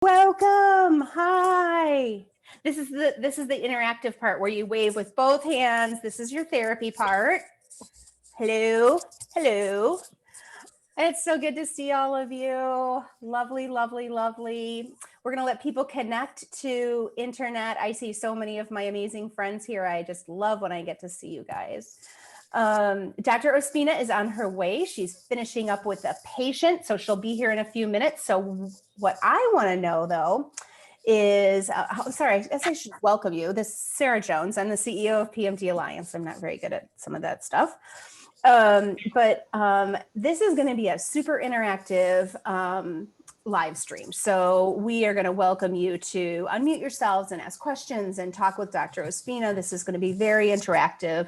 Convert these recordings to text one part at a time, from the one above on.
Welcome. Hi. This is the interactive part where you wave with both hands. This is your therapy part. Hello. Hello. It's so good to see all of you. Lovely, lovely, lovely. We're going to let people connect to internet. I see so many of my amazing friends here. I just love when I get to see you guys. Dr. Ospina is on her way. She's finishing up with a patient, so she'll be here in a few minutes. So what I want to know, though, is, sorry, I guess I should welcome you. This is Sarah Jones. I'm the CEO of PMD Alliance. I'm not very good at some of that stuff. But this is going to be a super interactive live stream. So we are going to welcome you to unmute yourselves and ask questions and talk with Dr. Ospina. This is going to be very interactive.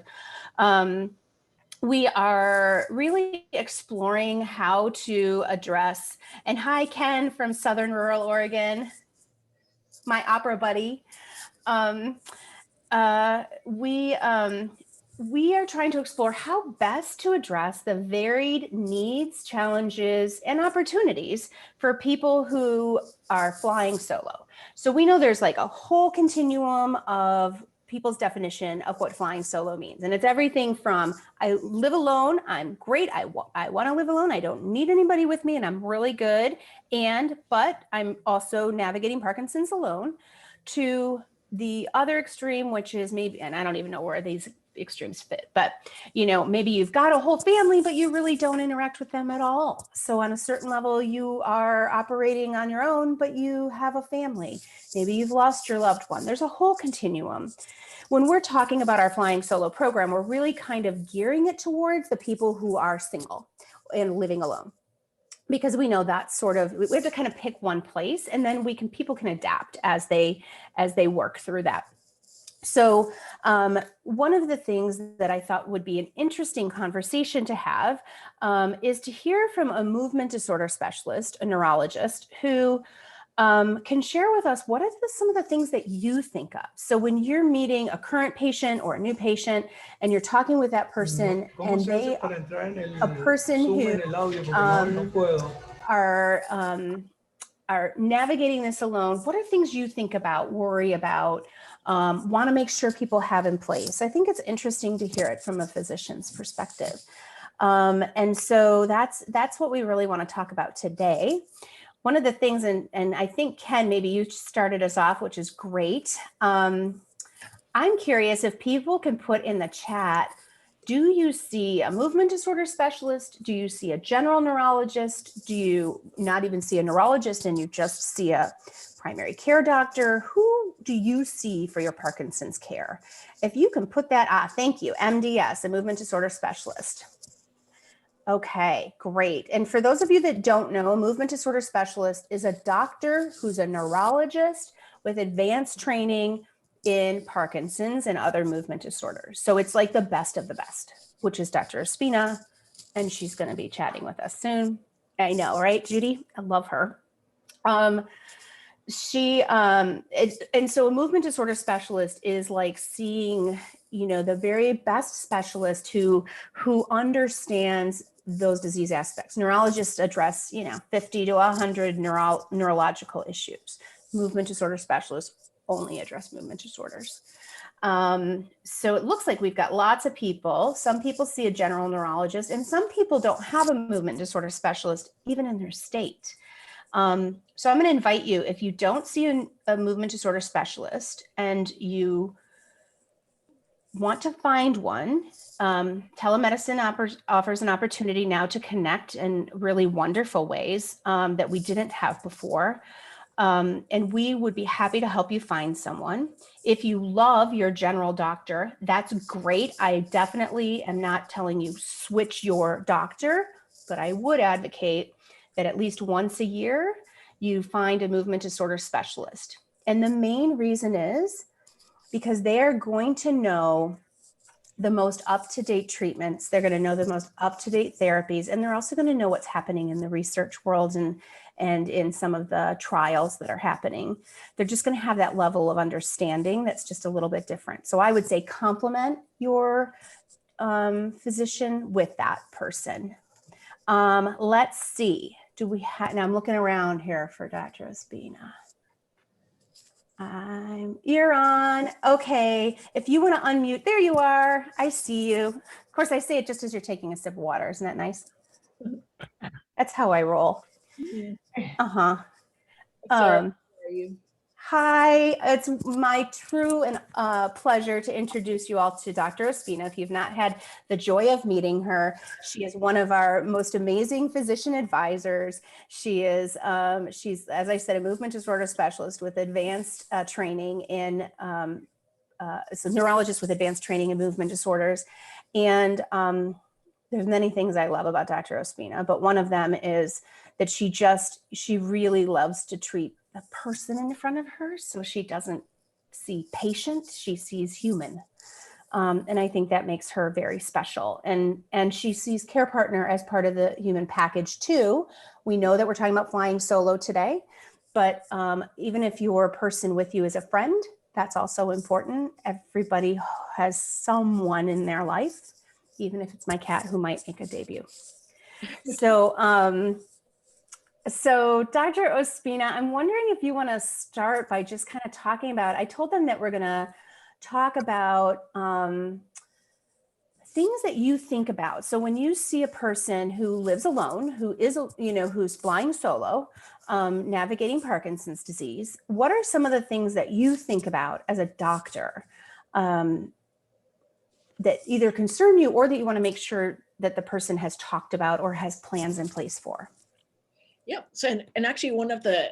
We are really exploring how to address, and hi, Ken from Southern Rural Oregon, my opera buddy. We are trying to explore how best to address the varied needs, challenges, and opportunities for people who are flying solo. So we know there's like a whole continuum of people's definition of what flying solo means. And it's everything from, I live alone, I'm great, I want to live alone, I don't need anybody with me, and I'm really good, but I'm also navigating Parkinson's alone, to the other extreme, which is maybe, and I don't even know where these extremes fit, but maybe you've got a whole family, but you really don't interact with them at all. So on a certain level, you are operating on your own, but you have a family. Maybe you've lost your loved one. There's a whole continuum. When we're talking about our flying solo program, we're really kind of gearing it towards the people who are single and living alone, because we know that's sort of, we have to kind of pick one place, and then people can adapt as they work through that. So one of the things that I thought would be an interesting conversation to have is to hear from a movement disorder specialist, a neurologist, who can share with us what are some of the things that you think of. So when you're meeting a current patient or a new patient and you're talking with that person and they are a person who are navigating this alone, what are things you think about, worry about, want to make sure people have in place? I think it's interesting to hear it from a physician's perspective. And so that's what we really want to talk about today. One of the things, and I think, Ken, maybe you started us off, which is great. I'm curious if people can put in the chat, do you see a movement disorder specialist? Do you see a general neurologist? Do you not even see a neurologist and you just see a primary care doctor? Who do you see for your Parkinson's care? If you can put that, thank you, MDS, a movement disorder specialist. Okay, great. And for those of you that don't know, a movement disorder specialist is a doctor who's a neurologist with advanced training in Parkinson's and other movement disorders. So it's like the best of the best, which is Dr. Ospina, and she's going to be chatting with us soon. I know, right, Judy? I love her. And so a movement disorder specialist is like seeing, the very best specialist who understands those disease aspects. Neurologists address, 50 to 100 neurological issues. Movement disorder specialists only address movement disorders. So it looks like we've got lots of people. Some people see a general neurologist, and some people don't have a movement disorder specialist even in their state. So I'm going to invite you, if you don't see a movement disorder specialist and you want to find one, telemedicine offers an opportunity now to connect in really wonderful ways that we didn't have before. And we would be happy to help you find someone. If you love your general doctor, that's great. I definitely am not telling you switch your doctor, but I would advocate that at least once a year, you find a movement disorder specialist. And the main reason is because they are going to know the most up-to-date treatments. They're going to know the most up-to-date therapies, and they're also going to know what's happening in the research world and in some of the trials that are happening. They're just going to have that level of understanding that's just a little bit different. So I would say complement your physician with that person. Let's see. do we have, now I'm looking around here for Dr. Ospina. You're on. Okay. If you want to unmute, there you are. I see you. Of course, I say it just as you're taking a sip of water. Isn't that nice? That's how I roll. Yeah. Uh-huh. Sorry, how are you? Hi, it's my true and pleasure to introduce you all to Dr. Ospina. If you've not had the joy of meeting her, she is one of our most amazing physician advisors. She is, she's, as I said, a movement disorder specialist with advanced training in, so neurologist with advanced training in movement disorders. And there's many things I love about Dr. Ospina, but one of them is that she really loves to treat the person in front of her. So she doesn't see patient, she sees human. And I think that makes her very special. And she sees care partner as part of the human package too. We know that we're talking about flying solo today, but even if your person with you is a friend, that's also important. Everybody has someone in their life, even if it's my cat who might make a debut. So, so Dr. Ospina, I'm wondering if you want to start by just kind of talking about, I told them that we're going to talk about things that you think about. So when you see a person who lives alone, who is, who's flying solo, navigating Parkinson's disease, what are some of the things that you think about as a doctor that either concern you or that you want to make sure that the person has talked about or has plans in place for? Yeah, so and actually one of the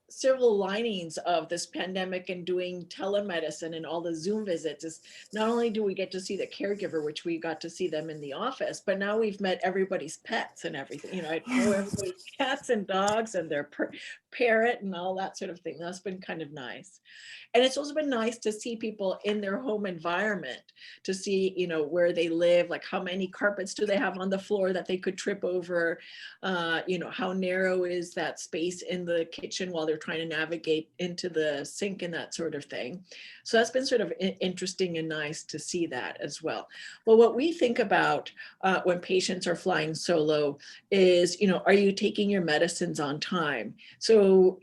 silver linings of this pandemic and doing telemedicine and all the Zoom visits is not only do we get to see the caregiver, which we got to see them in the office, but now we've met everybody's pets and everything. You know, I know everybody's cats and dogs and their parrot and all that sort of thing. That's been kind of nice. And it's also been nice to see people in their home environment, to see, you know, where they live, like how many carpets do they have on the floor that they could trip over, you know, how narrow is that space in the kitchen while they're trying to navigate into the sink and that sort of thing. So that's been sort of interesting and nice to see that as well. Well, what we think about when patients are flying solo is, you know, are you taking your medicines on time? So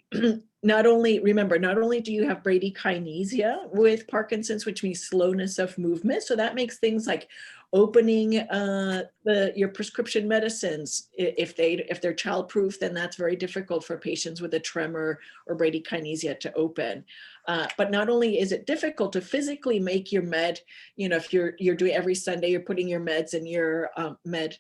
not only do you have bradykinesia with Parkinson's, which means slowness of movement. So that makes things like opening your prescription medicines, if they're childproof, then that's very difficult for patients with a tremor or bradykinesia to open. But not only is it difficult to physically make your med, you know, if you're doing every Sunday, you're putting your meds in your med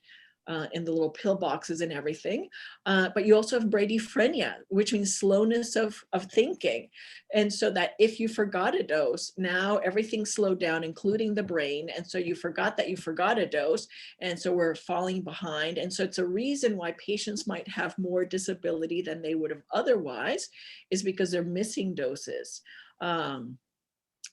in the little pill boxes and everything. But you also have bradyphrenia, which means slowness of thinking. And so that if you forgot a dose, now everything's slowed down, including the brain. And so you forgot that you forgot a dose. And so we're falling behind. And so it's a reason why patients might have more disability than they would have otherwise, is because they're missing doses.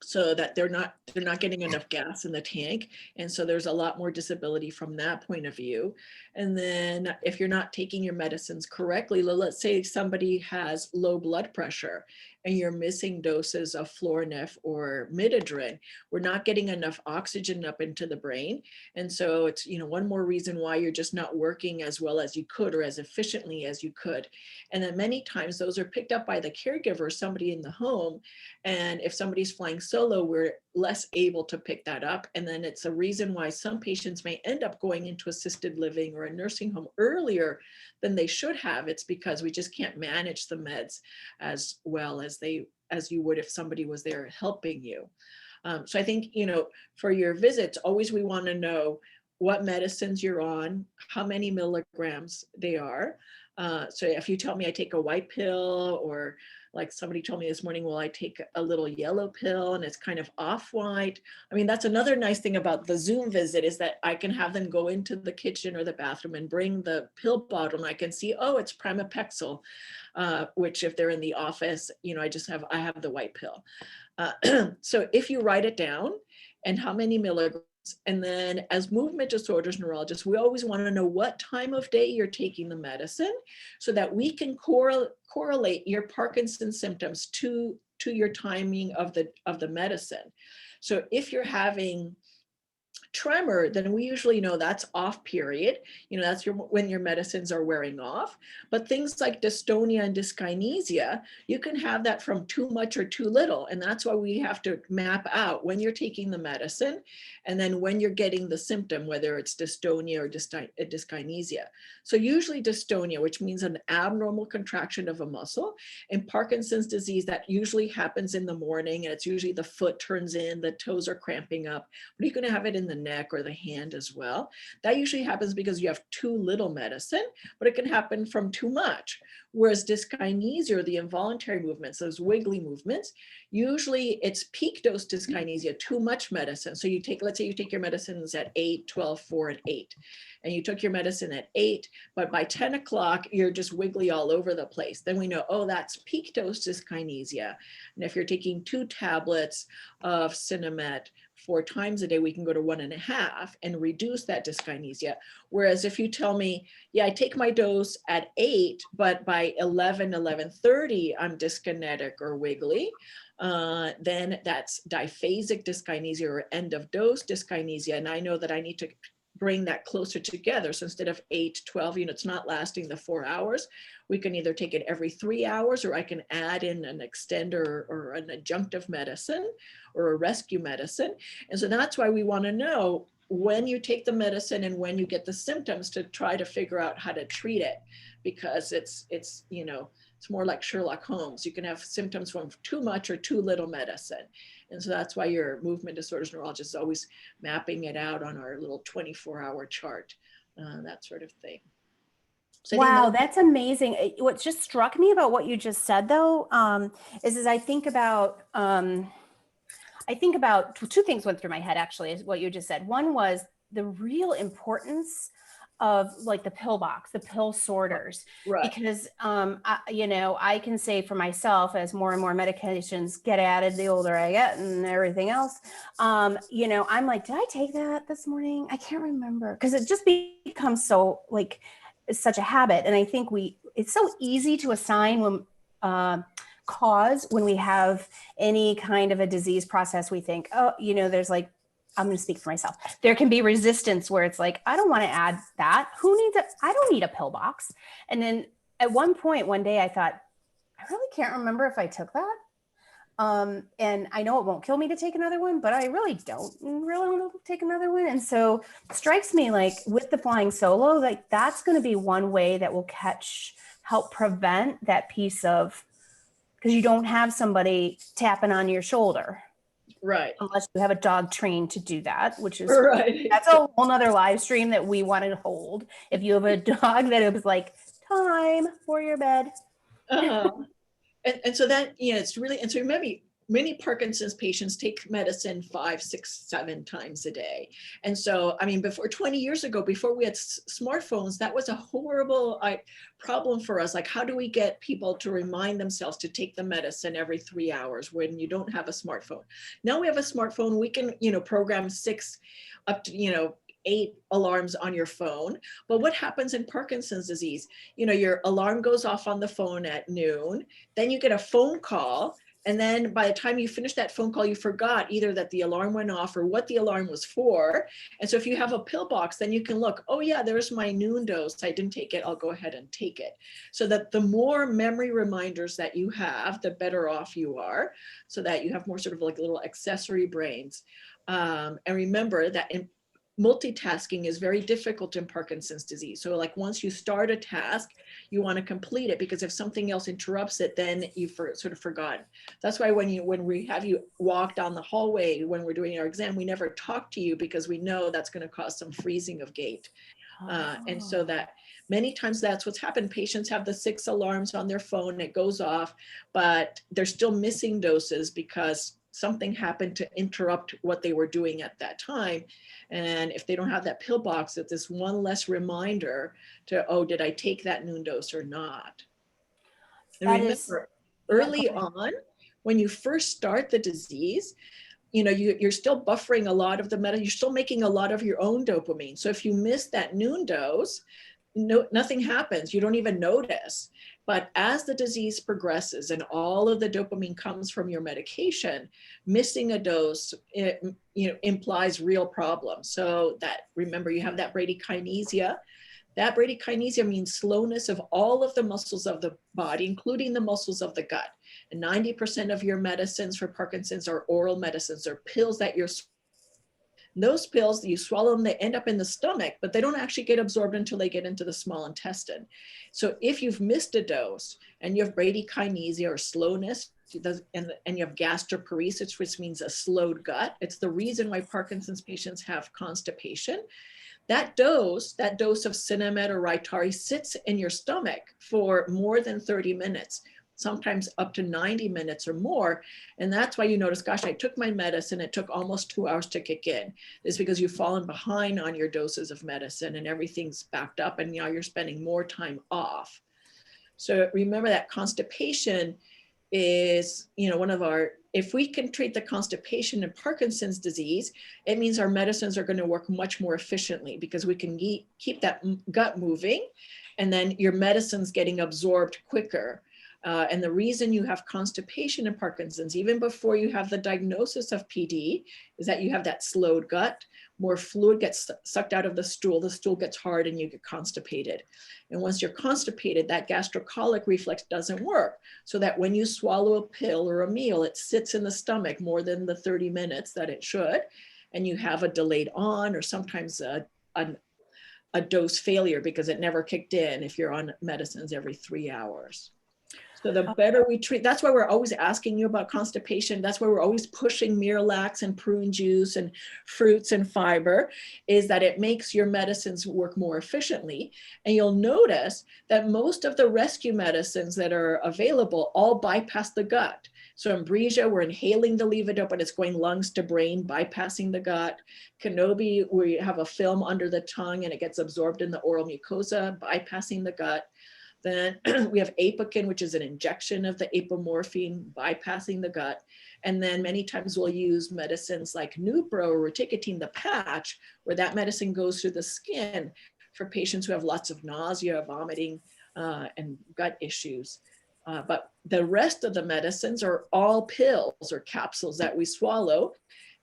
So that they're not getting enough gas in the tank. And so there's a lot more disability from that point of view. And then if you're not taking your medicines correctly, let's say somebody has low blood pressure and you're missing doses of Florinef or Midodrine, we're not getting enough oxygen up into the brain. And so it's, you know, one more reason why you're just not working as well as you could or as efficiently as you could. And then many times those are picked up by the caregiver, somebody in the home. And if somebody's flying solo, we're less able to pick that up. And then it's a reason why some patients may end up going into assisted living or a nursing home earlier than they should have. It's because we just can't manage the meds as well as you would if somebody was there helping you. So I think, you know, for your visits, always we want to know what medicines you're on, how many milligrams they are. So if you tell me I take a white pill, or like somebody told me this morning, well, I take a little yellow pill and it's kind of off-white. I mean, that's another nice thing about the Zoom visit, is that I can have them go into the kitchen or the bathroom and bring the pill bottle and I can see, oh, it's Pramipexole, which if they're in the office, you know, I have the white pill. So if you write it down and how many milligrams, and then as movement disorders neurologists, we always want to know what time of day you're taking the medicine so that we can correlate your Parkinson's symptoms to your timing of the medicine. So if you're having tremor, then we usually know that's off period. That's when your medicines are wearing off. But things like dystonia and dyskinesia, you can have that from too much or too little. And that's why we have to map out when you're taking the medicine and then when you're getting the symptom, whether it's dystonia or dyskinesia. So usually dystonia, which means an abnormal contraction of a muscle. In Parkinson's disease, that usually happens in the morning, and it's usually the foot turns in, the toes are cramping up, but you're going to have it in the neck or the hand as well. That usually happens because you have too little medicine, but it can happen from too much. Whereas dyskinesia, or the involuntary movements, those wiggly movements, usually it's peak dose dyskinesia, too much medicine. So you take, let's say you take your medicines at 8, 12, 4, and 8, and you took your medicine at 8, but by 10 o'clock, you're just wiggly all over the place. Then we know, oh, that's peak dose dyskinesia. And if you're taking 2 tablets of Cinemet 4 times a day, we can go to 1.5 and reduce that dyskinesia. Whereas if you tell me, yeah, I take my dose at 8, but by 11:30, I'm dyskinetic or wiggly, then that's diphasic dyskinesia or end of dose dyskinesia. And I know that I need to bring that closer together. So instead of 8, 12 units not lasting the 4 hours, we can either take it every 3 hours, or I can add in an extender or an adjunctive medicine or a rescue medicine. And so that's why we want to know when you take the medicine and when you get the symptoms, to try to figure out how to treat it, because it's more like Sherlock Holmes. You can have symptoms from too much or too little medicine. And so that's why your movement disorders neurologist is always mapping it out on our little 24-hour chart, that sort of thing. So wow, that's amazing. What just struck me about what you just said, though, is I think about two things went through my head, actually, is what you just said. One was the real importance of like the pill box, the pill sorters, right. Because, I can say for myself, as more and more medications get added, the older I get and everything else, I'm like, did I take that this morning? I can't remember, because it just becomes so like, it's such a habit. And I think it's so easy to assign when, cause when we have any kind of a disease process. We think, oh, there's like, I'm going to speak for myself. There can be resistance where it's like, I don't want to add that. Who needs it? I don't need a pill box. And then at one day I thought, I really can't remember if I took that. And I know it won't kill me to take another one, but I really don't want to take another one. And so it strikes me like with the flying solo, like that's going to be one way that will help prevent that piece of, because you don't have somebody tapping on your shoulder. Right. Unless you have a dog trained to do that, which is right. That's a whole nother live stream that we want to hold. If you have a dog that it was like, time for your bed. And so that, it's really, and so remember, many Parkinson's patients take medicine 5, 6, 7 times a day. And so, I mean, before 20 years ago, before we had smartphones, that was a horrible problem for us. Like, how do we get people to remind themselves to take the medicine every 3 hours when you don't have a smartphone? Now we have a smartphone, we can, program 6 up to, 8 alarms on your phone. But what happens in Parkinson's disease? Your alarm goes off on the phone at noon, then you get a phone call. And then by the time you finish that phone call, you forgot either that the alarm went off or what the alarm was for. And so if you have a pill box, then you can look, oh yeah, there's my noon dose. I didn't take it. I'll go ahead and take it. So that the more memory reminders that you have, the better off you are, so that you have more sort of like little accessory brains. And remember that multitasking is very difficult in Parkinson's disease. So like once you start a task, you want to complete it, because if something else interrupts it, then you've sort of forgotten. That's why when we have you walk down the hallway when we're doing our exam, we never talk to you, because we know that's going to cause some freezing of gait. And so that many times that's what's happened. Patients have the 6 alarms on their phone, it goes off, but they're still missing doses because something happened to interrupt what they were doing at that time. And if they don't have that pill box, it's this one less reminder to, oh, did I take that noon dose or not? And remember, early on, when you first start the disease, you're still buffering a lot of the medicine, you're still making a lot of your own dopamine. So if you miss that noon dose, nothing happens. You don't even notice. But as the disease progresses and all of the dopamine comes from your medication, missing a dose, implies real problems. So that, remember, you have that bradykinesia. That bradykinesia means slowness of all of the muscles of the body, including the muscles of the gut. And 90% of your medicines for Parkinson's are oral medicines, or pills that you're. Those pills, you swallow them, they end up in the stomach, but they don't actually get absorbed until they get into the small intestine. So if you've missed a dose and you have bradykinesia or slowness, and you have gastroparesis, which means a slowed gut, it's the reason why Parkinson's patients have constipation. That dose of Sinemet or Rytary sits in your stomach for more than 30 minutes, sometimes up to 90 minutes or more. And that's why you notice, gosh, I took my medicine, it took almost 2 hours to kick in. It's because you've fallen behind on your doses of medicine and everything's backed up, and now you're spending more time off. So remember that constipation is, one of our, if we can treat the constipation in Parkinson's disease, it means our medicines are going to work much more efficiently, because we can keep that gut moving, and then your medicine's getting absorbed quicker. And the reason you have constipation in Parkinson's, even before you have the diagnosis of PD, is that you have that slowed gut. More fluid gets sucked out of the stool gets hard, and you get constipated. And once you're constipated, that gastrocolic reflex doesn't work. So that when you swallow a pill or a meal, it sits in the stomach more than the 30 minutes that it should. And you have a delayed on, or sometimes a dose failure because it never kicked in if you're on medicines every 3 hours. So the better we treat, that's why we're always asking you about constipation. That's why we're always pushing Miralax and prune juice and fruits and fiber, is that it makes your medicines work more efficiently. And you'll notice that most of the rescue medicines that are available all bypass the gut. So Ambrosia, we're inhaling the levodopa and it's going lungs to brain, bypassing the gut. Kenobi, we have a film under the tongue and it gets absorbed in the oral mucosa, bypassing the gut. Then we have Apokin, which is an injection of the apomorphine, bypassing the gut. And then many times we'll use medicines like Nupro or Roticotine, the patch, where that medicine goes through the skin for patients who have lots of nausea, vomiting, and gut issues. But the rest of the medicines are all pills or capsules that we swallow,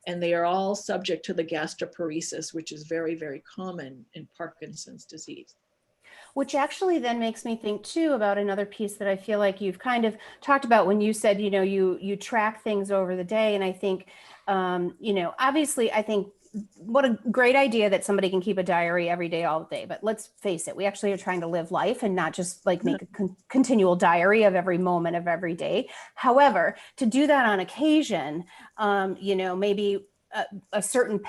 and they are all subject to the gastroparesis, which is very, very common in Parkinson's disease. Which actually then makes me think too about another piece that I feel like you've kind of talked about when you said, you track things over the day. And I think, obviously, I think what a great idea that somebody can keep a diary every day, all day. But let's face it, we actually are trying to live life and not just like make a continual diary of every moment of every day. However, to do that on occasion, maybe a certain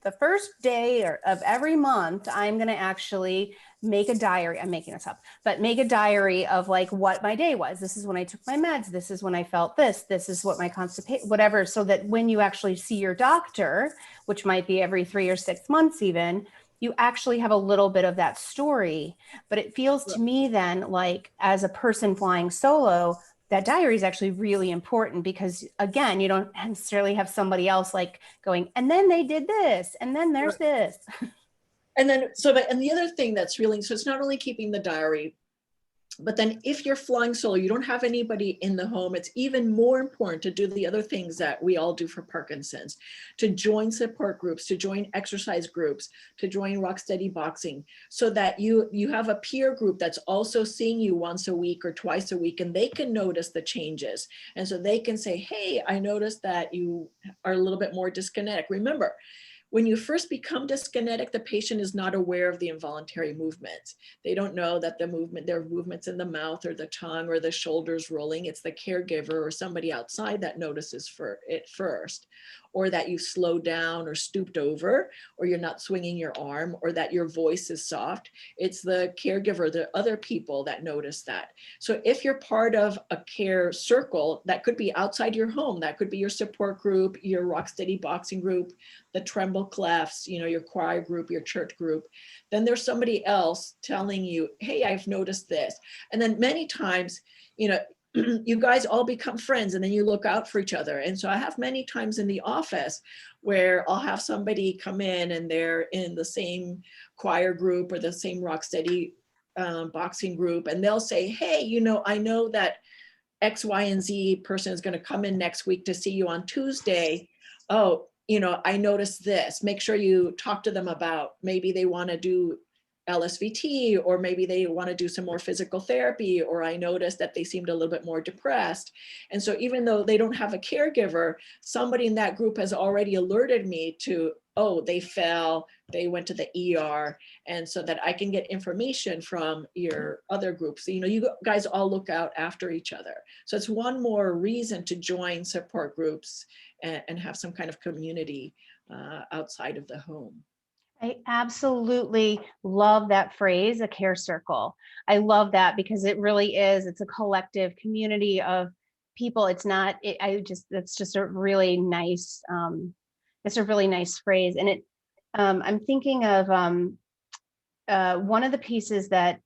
the first day of every month, I'm going to actually make a diary. I'm making this up, but make a diary of like what my day was. This is when I took my meds. This is when I felt this. This is what my constipation, whatever. So that when you actually see your doctor, which might be every 3 or 6 months even, you actually have a little bit of that story. But it feels to me then like, as a person flying solo, that diary is actually really important, because again, you don't necessarily have somebody else like going, and then they did this, and then there's this. And then, and the other thing that's really, so it's not only keeping the diary, but then if you're flying solo, you don't have anybody in the home, it's even more important to do the other things that we all do for Parkinson's, to join support groups, to join exercise groups, to join Rock Steady Boxing, so that you have a peer group that's also seeing you once a week or twice a week, and they can notice the changes. And so they can say, hey, I noticed that you are a little bit more dyskinetic. Remember, when you first become dyskinetic, the patient is not aware of the involuntary movements. They don't know that there are movements in the mouth or the tongue or the shoulders rolling. It's the caregiver or somebody outside that notices it first, or that you slowed down or stooped over, or you're not swinging your arm, or that your voice is soft. It's the caregiver, the other people that notice that. So if you're part of a care circle, that could be outside your home, that could be your support group, your Rock Steady Boxing group, the Tremble Clefs, your choir group, your church group, then there's somebody else telling you, hey, I've noticed this. And then many times, you guys all become friends, and then you look out for each other. And so I have many times in the office where I'll have somebody come in and they're in the same choir group or the same Rock Steady boxing group, and they'll say, hey, I know that X, Y, and Z person is going to come in next week to see you on Tuesday. Oh, I noticed this. Make sure you talk to them about maybe they want to do LSVT, or maybe they want to do some more physical therapy, or I noticed that they seemed a little bit more depressed. And so even though they don't have a caregiver, somebody in that group has already alerted me to, oh, they fell, they went to the ER, and so that I can get information from your other groups. You guys all look out after each other. So it's one more reason to join support groups and have some kind of community outside of the home. I absolutely love that phrase, a care circle. I love that because it really is, it's a collective community of people. It's not, it's just a really nice, it's a really nice phrase. And I'm thinking of one of the pieces that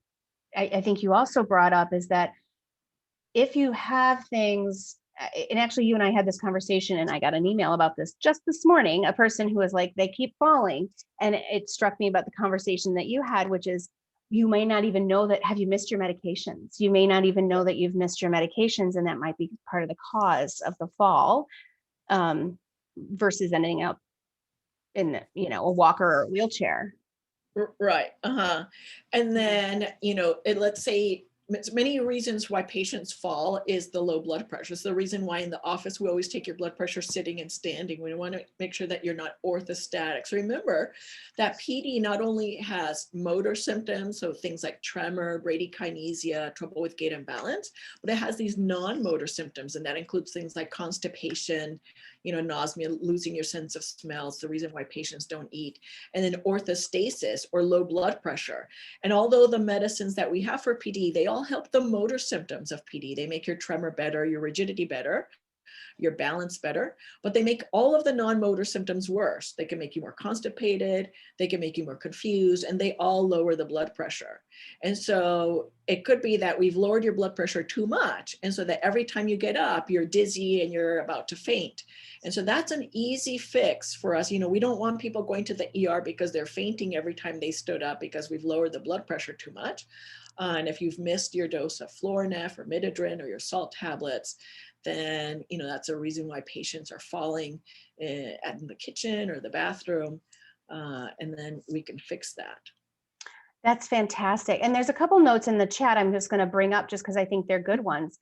I think you also brought up is that if you have things, and actually you and I had this conversation and I got an email about this just this morning, a person who was like, they keep falling. And it struck me about the conversation that you had, which is you may not even know that, have you missed your medications? You may not even know that you've missed your medications, and that might be part of the cause of the fall, versus ending up in, a walker or a wheelchair. Right. And then, let's say many reasons why patients fall is the low blood pressure. It's the reason why in the office we always take your blood pressure sitting and standing. We want to make sure that you're not orthostatic. So remember that PD not only has motor symptoms, so things like tremor, bradykinesia, trouble with gait and balance, but it has these non-motor symptoms, and that includes things like constipation, nausea, losing your sense of smell. It's the reason why patients don't eat. And then orthostasis, or low blood pressure. And although the medicines that we have for PD, they all help the motor symptoms of PD. They make your tremor better, your rigidity better, your balance better, but they make all of the non-motor symptoms worse. They can make you more constipated, they can make you more confused, and they all lower the blood pressure. And so it could be that we've lowered your blood pressure too much, and so that every time you get up, you're dizzy and you're about to faint. And so that's an easy fix for us. We don't want people going to the ER because they're fainting every time they stood up because we've lowered the blood pressure too much. And if you've missed your dose of Florinef or Midodrine or your salt tablets, then that's a reason why patients are falling in the kitchen or the bathroom, and then we can fix that. That's fantastic. And there's a couple notes in the chat I'm just going to bring up just because I think they're good ones.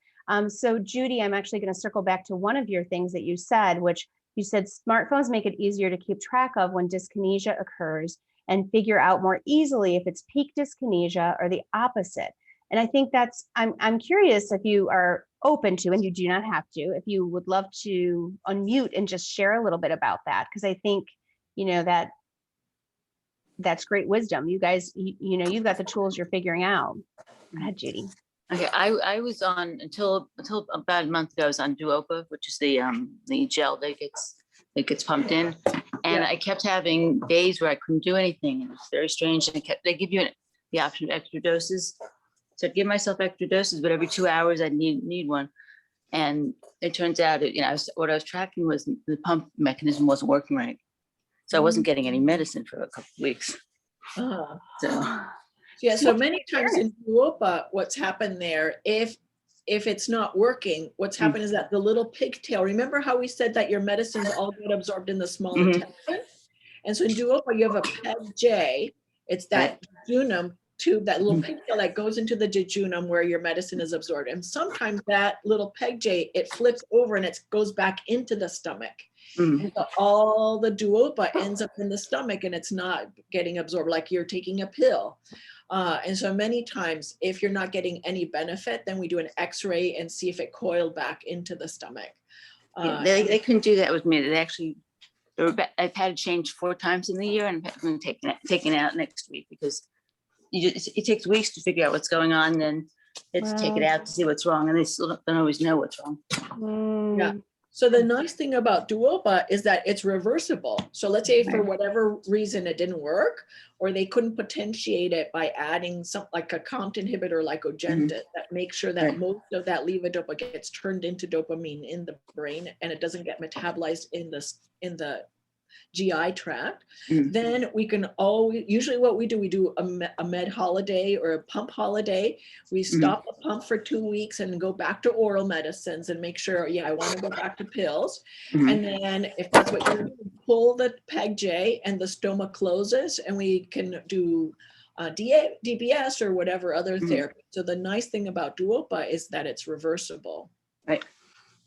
So Judy, I'm actually going to circle back to one of your things that you said, which you said smartphones make it easier to keep track of when dyskinesia occurs and figure out more easily if it's peak dyskinesia or the opposite. And I think I'm curious if you are open to, and you do not have to, if you would love to unmute and just share a little bit about that, because I think, that's great wisdom. You guys, you've got the tools you're figuring out. Go ahead, Judy. Okay, I was on until about a month ago. I was on Duopa, which is the gel that gets pumped in, and I kept having days where I couldn't do anything. And it's very strange. And they give you the option of extra doses, so I'd give myself extra doses, but every 2 hours I'd need one. And it turns out, what I was tracking was the pump mechanism wasn't working right, so I wasn't getting any medicine for a couple of weeks. So many times in Duopa, what's happened there, if it's not working, what's happened is that the little pigtail, remember how we said that your medicines all get absorbed in the small intestine? And so in Duopa, you have a PEG-J, it's that jejunum tube, that little pigtail that goes into the jejunum where your medicine is absorbed. And sometimes that little PEG-J, it flips over and it goes back into the stomach. And so all the Duopa ends up in the stomach and it's not getting absorbed like you're taking a pill. And so many times, if you're not getting any benefit, then we do an X-ray and see if it coiled back into the stomach. They couldn't do that with me. I've had it changed 4 times in the year, and I'm going to take it out next week because it takes weeks to figure out what's going on. And then it's take it out to see what's wrong, and they still don't always know what's wrong. Yeah. So the nice thing about Duopa is that it's reversible. So let's say for whatever reason it didn't work, or they couldn't potentiate it by adding something like a COMT inhibitor like Ojemda that makes sure that most of that levodopa gets turned into dopamine in the brain and it doesn't get metabolized in the GI tract, Mm. then we can always, usually what we do a med holiday or a pump holiday. We stop the pump for 2 weeks and go back to oral medicines and make sure, yeah, I want to go back to pills. Mhm. And then if that's what you do, pull the PEG J and the stoma closes, and we can do DBS or whatever other therapy. So the nice thing about Duopa is that it's reversible. Right.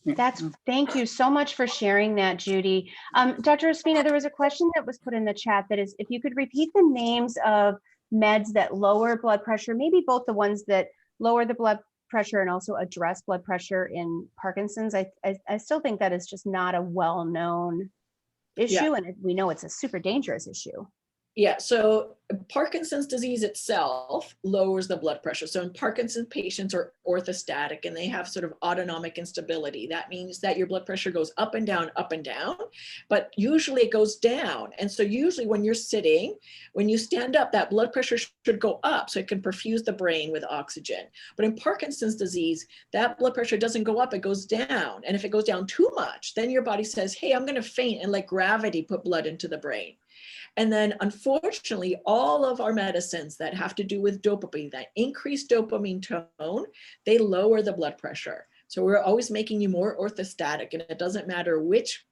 Yeah. Thank you so much for sharing that, Judy. Dr. Ospina, there was a question that was put in the chat that is, if you could repeat the names of meds that lower blood pressure, maybe both the ones that lower the blood pressure and also address blood pressure in Parkinson's. I still think that is just not a well-known issue, and we know it's a super dangerous issue. Yeah, so Parkinson's disease itself lowers the blood pressure. So in Parkinson's patients are orthostatic and they have sort of autonomic instability. That means that your blood pressure goes up and down, but usually it goes down. And so usually when you're sitting, when you stand up, that blood pressure should go up so it can perfuse the brain with oxygen. But in Parkinson's disease, that blood pressure doesn't go up, it goes down. And if it goes down too much, then your body says, hey, I'm gonna faint, and let gravity put blood into the brain. And then unfortunately, all of our medicines that have to do with dopamine, that increase dopamine tone, they lower the blood pressure. So we're always making you more orthostatic, and it doesn't matter which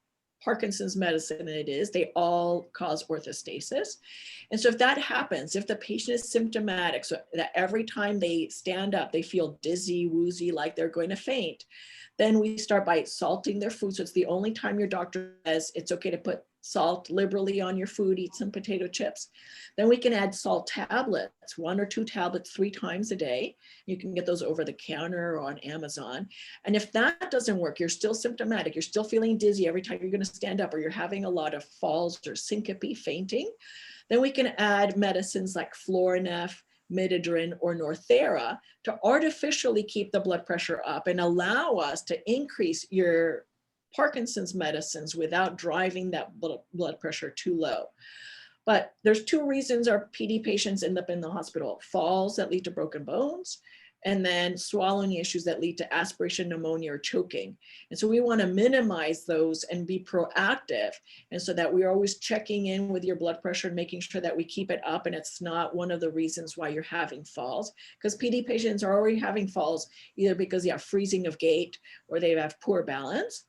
Parkinson's medicine it is, they all cause orthostasis. And so if that happens, if the patient is symptomatic, so that every time they stand up, they feel dizzy, woozy, like they're going to faint, then we start by salting their food. So it's the only time your doctor says it's okay to put salt liberally on your food, eat some potato chips. Then we can add salt tablets, 1 or 2 tablets 3 times a day. You can get those over the counter or on Amazon. And if that doesn't work, you're still symptomatic, you're still feeling dizzy every time you're going to stand up, or you're having a lot of falls or syncope, fainting, then we can add medicines like Florinef, Midodrine, or Northera to artificially keep the blood pressure up and allow us to increase your Parkinson's medicines without driving that blood pressure too low. But there's 2 reasons our PD patients end up in the hospital: falls that lead to broken bones, and then swallowing issues that lead to aspiration pneumonia or choking. And so we want to minimize those and be proactive. And so that we're always checking in with your blood pressure and making sure that we keep it up, and it's not one of the reasons why you're having falls, because PD patients are already having falls either because they have freezing of gait or they have poor balance.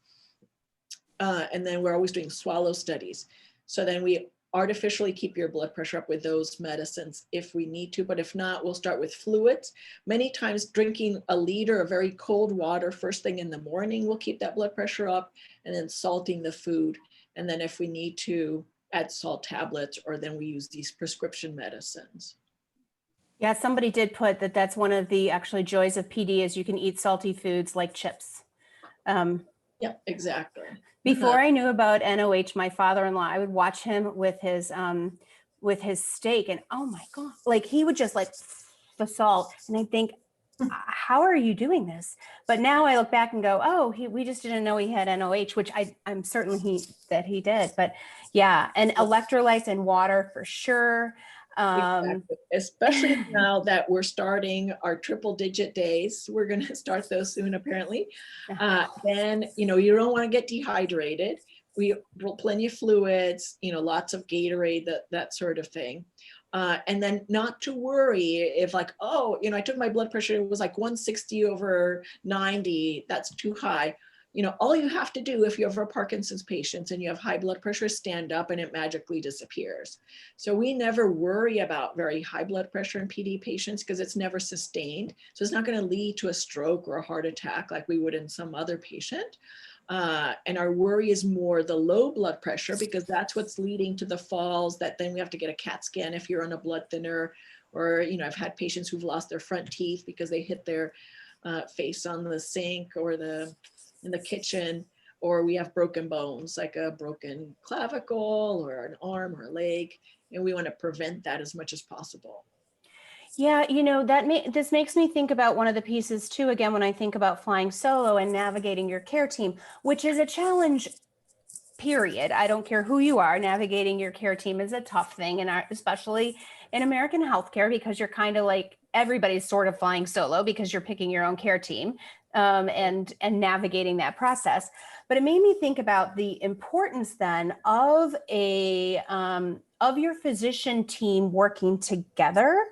And then we're always doing swallow studies. So then we artificially keep your blood pressure up with those medicines if we need to, but if not, we'll start with fluids. Many times drinking a liter of very cold water first thing in the morning will keep that blood pressure up, and then salting the food. And then if we need to, add salt tablets, or then we use these prescription medicines. Yeah, somebody did put that that's one of the actually joys of PD is you can eat salty foods like chips. Yeah, exactly. Before I knew about NOH, my father-in-law, I would watch him with his steak, and oh my God, like he would just like the salt, and I think, how are you doing this? But now I look back and go, oh, we just didn't know he had NOH, which I'm certain he did. But yeah, and electrolytes and water for sure. Exactly. Especially now that we're starting our 3-digit days, we're going to start those soon apparently. Then you don't want to get dehydrated. We plenty of fluids, lots of Gatorade, that sort of thing. And then not to worry if like, oh, I took my blood pressure, it was like 160/90, that's too high. All you have to do if you have a Parkinson's patient and you have high blood pressure, stand up and it magically disappears. So we never worry about very high blood pressure in PD patients because it's never sustained. So it's not going to lead to a stroke or a heart attack like we would in some other patient. And our worry is more the low blood pressure, because that's what's leading to the falls that then we have to get a CAT scan if you're on a blood thinner, or, I've had patients who've lost their front teeth because they hit their face on the sink or in the kitchen, or we have broken bones, like a broken clavicle or an arm or a leg, and we want to prevent that as much as possible. Yeah, this makes me think about one of the pieces too, again, when I think about flying solo and navigating your care team, which is a challenge, period. I don't care who you are, navigating your care team is a tough thing, and especially in American healthcare, because you're kind of like, everybody's sort of flying solo because you're picking your own care team. and navigating that process. But it made me think about the importance then of of your physician team working together.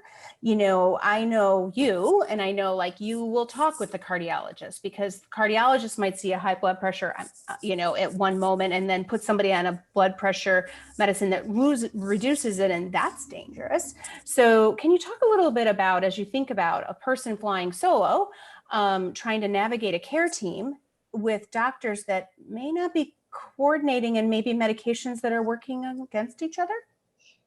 You know, I know you, and I know like you will talk with the cardiologist, because the cardiologist might see a high blood pressure, you know, at one moment, and then put somebody on a blood pressure medicine that reduces it, and that's dangerous. So can you talk a little bit about, as you think about a person flying solo, trying to navigate a care team with doctors that may not be coordinating, and maybe medications that are working against each other?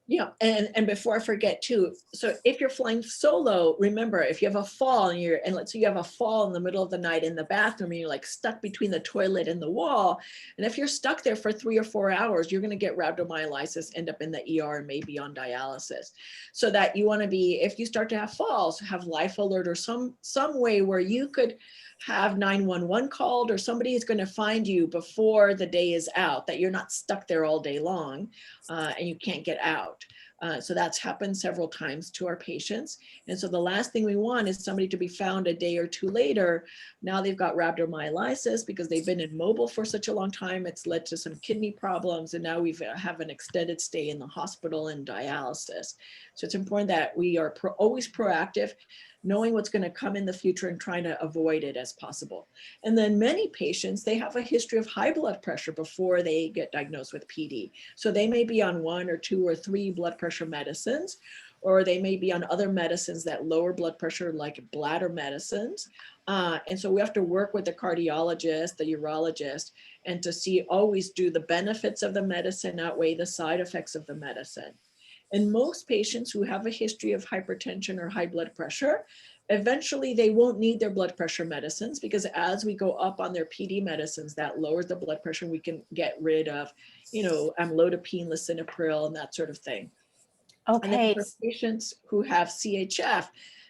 Yeah, and before I forget too, so if you're flying solo, remember, if you have a fall and let's say you have a fall in the middle of the night in the bathroom and you're like stuck between the toilet and the wall, and if you're stuck there for 3 or 4 hours, you're going to get rhabdomyolysis, end up in the ER, and maybe on dialysis. So that you want to be, if you start to have falls, have life alert or some way where you could have 911 called, or somebody is going to find you before the day is out, that you're not stuck there all day long and you can't get out. So that's happened several times to our patients. And so the last thing we want is somebody to be found a day or two later. Now they've got rhabdomyolysis because they've been immobile for such a long time. It's led to some kidney problems. And now we have an extended stay in the hospital and dialysis. So it's important that we are always proactive, knowing what's going to come in the future and trying to avoid it as possible. And then many patients, they have a history of high blood pressure before they get diagnosed with PD. So they may be on 1 or 2 or 3 blood pressure medicines, or they may be on other medicines that lower blood pressure, like bladder medicines. And so we have to work with the cardiologist, the urologist, and to see, always, do the benefits of the medicine outweigh the side effects of the medicine? And most patients who have a history of hypertension or high blood pressure, eventually they won't need their blood pressure medicines, because as we go up on their PD medicines, that lowers the blood pressure. We can get rid of, you know, amlodipine, lisinopril, and that sort of thing. And then Okay. for patients who have CHF,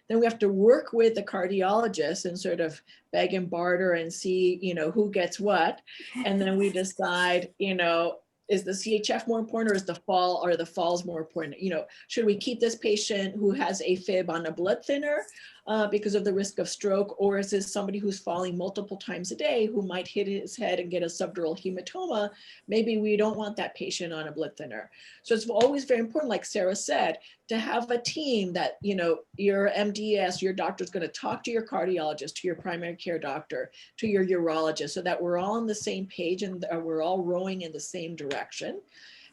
then we have to work with the cardiologist and sort of beg and barter and see, you know, who gets what. And then we decide, you know, is the CHF more important, or is the fall, or the falls more important? You know, should we keep this patient who has AFib on a blood thinner because of the risk of stroke? Or is this somebody who's falling multiple times a day who might hit his head and get a subdural hematoma? Maybe we don't want that patient on a blood thinner. So it's always very important, like Sarah said, to have a team that, you know, your MDS, your doctor is going to talk to your cardiologist, to your primary care doctor, to your urologist, so that we're all on the same page and we're all rowing in the same direction.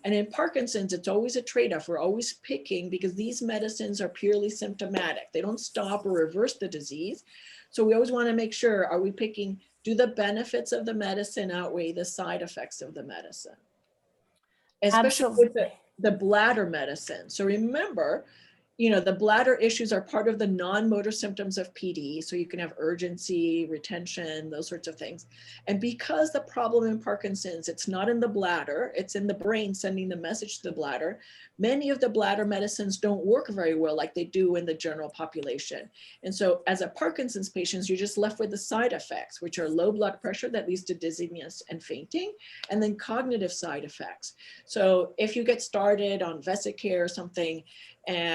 And in Parkinson's, it's always a trade-off. We're always picking, because these medicines are purely symptomatic. They don't stop or reverse the disease. So we always want to make sure, are we picking, do the benefits of the medicine outweigh the side effects of the medicine? Especially with Absolutely. the bladder medicine. So remember, you know, the bladder issues are part of the non-motor symptoms of PD. So you can have urgency, retention, those sorts of things. And because the problem in Parkinson's, it's not in the bladder, it's in the brain sending the message to the bladder. Many of the bladder medicines don't work very well like they do in the general population. And so as a Parkinson's patient, you're just left with the side effects, which are low blood pressure that leads to dizziness and fainting, and then cognitive side effects. So if you get started on Vesicare or something,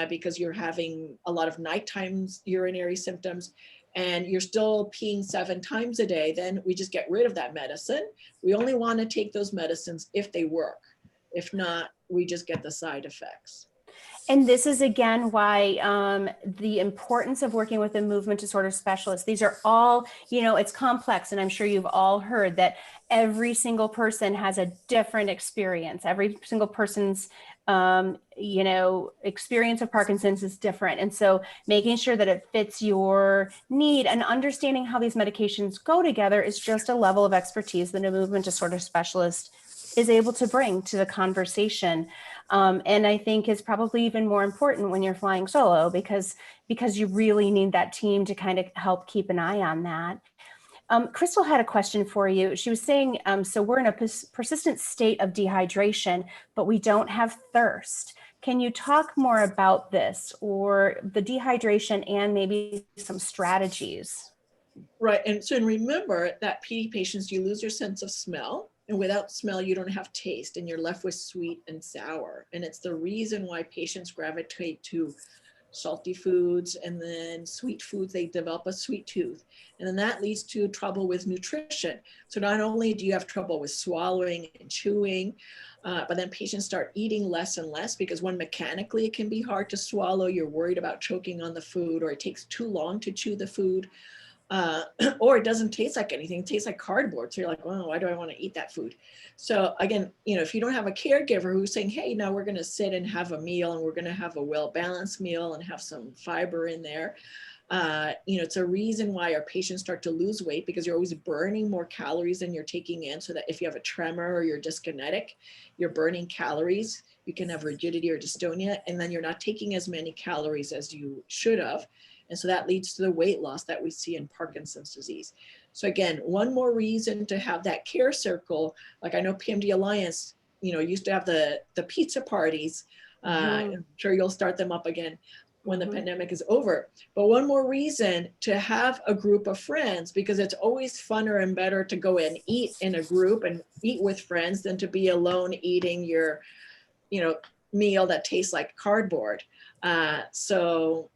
because you're having a lot of nighttime urinary symptoms and you're still peeing 7 times a day, then we just get rid of that medicine. We only want to take those medicines if they work. If not, we just get the side effects. And this is again why the importance of working with a movement disorder specialist. These are all, you know, it's complex, and I'm sure you've all heard that every single person has a different experience. Every single person's, you know, experience of Parkinson's is different. And so making sure that it fits your need and understanding how these medications go together is just a level of expertise that a movement disorder specialist is able to bring to the conversation. And I think is probably even more important when you're flying solo, because you really need that team to kind of help keep an eye on that. Crystal had a question for you. She was saying, so we're in a persistent state of dehydration, but we don't have thirst. Can you talk more about this, or the dehydration, and maybe some strategies? Right, and so remember that PD patients, you lose your sense of smell. And without smell, you don't have taste, and you're left with sweet and sour. And it's the reason why patients gravitate to salty foods, and then sweet foods, they develop a sweet tooth. And then that leads to trouble with nutrition. So not only do you have trouble with swallowing and chewing, but then patients start eating less and less because when mechanically it can be hard to swallow, you're worried about choking on the food, or it takes too long to chew the food. Or it doesn't taste like anything, it tastes like cardboard. So you're like, well, why do I want to eat that food? So again, if you don't have a caregiver who's saying, hey, now we're going to sit and have a meal, and we're going to have a well-balanced meal and have some fiber in there. It's a reason why our patients start to lose weight, because you're always burning more calories than you're taking in. So that if you have a tremor or you're dyskinetic, you're burning calories. You can have rigidity or dystonia, and then you're not taking as many calories as you should have. And so that leads to the weight loss that we see in Parkinson's disease. So again, one more reason to have that care circle. Like I know PMD Alliance, used to have the pizza parties. I'm sure you'll start them up again when the pandemic is over. But one more reason to have a group of friends, because it's always funner and better to go and eat in a group and eat with friends than to be alone eating your, meal that tastes like cardboard. And so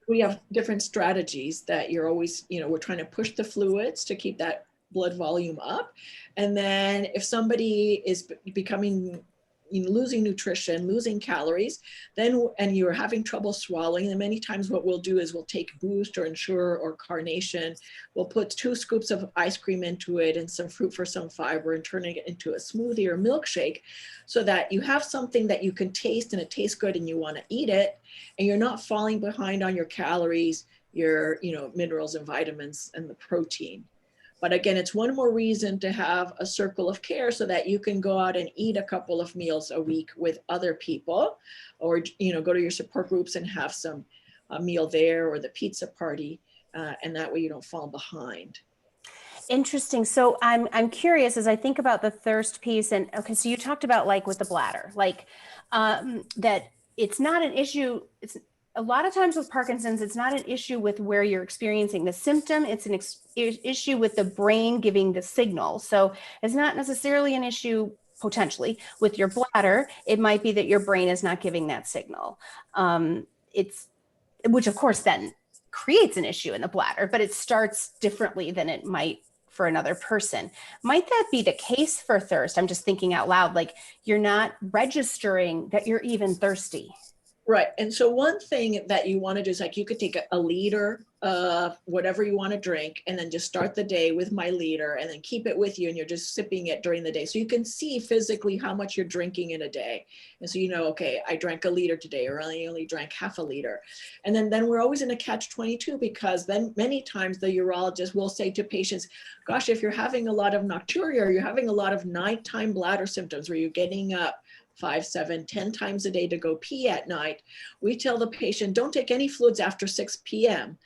we have different strategies that you're always, we're trying to push the fluids to keep that blood volume up. And then if somebody is becoming, losing nutrition, losing calories, and you're having trouble swallowing, then many times what we'll do is we'll take Boost or Ensure or Carnation. We'll put 2 scoops of ice cream into it and some fruit for some fiber, and turning it into a smoothie or milkshake, so that you have something that you can taste and it tastes good and you want to eat it, and you're not falling behind on your calories, your minerals and vitamins and the protein. But again, it's one more reason to have a circle of care, so that you can go out and eat a couple of meals a week with other people, or go to your support groups and have a meal there, or the pizza party, and that way you don't fall behind. Interesting. So I'm curious as I think about the thirst piece, and okay, so you talked about like with the bladder, like that it's not an issue. It's a lot of times with Parkinson's, it's not an issue with where you're experiencing the symptom. It's an issue with the brain giving the signal. So it's not necessarily an issue potentially with your bladder. It might be that your brain is not giving that signal. Which of course then creates an issue in the bladder, but it starts differently than it might for another person. Might that be the case for thirst? I'm just thinking out loud, like you're not registering that you're even thirsty. Right. And so one thing that you want to do is like, you could take a liter of whatever you want to drink, and then just start the day with my liter, and then keep it with you, and you're just sipping it during the day. So you can see physically how much you're drinking in a day. And so, okay, I drank a liter today, or I only drank half a liter. And then we're always in a catch-22, because then many times the urologist will say to patients, gosh, if you're having a lot of nocturia, or you're having a lot of nighttime bladder symptoms where you're getting up 5, 7, 10 times a day to go pee at night, we tell the patient, don't take any fluids after 6 p.m.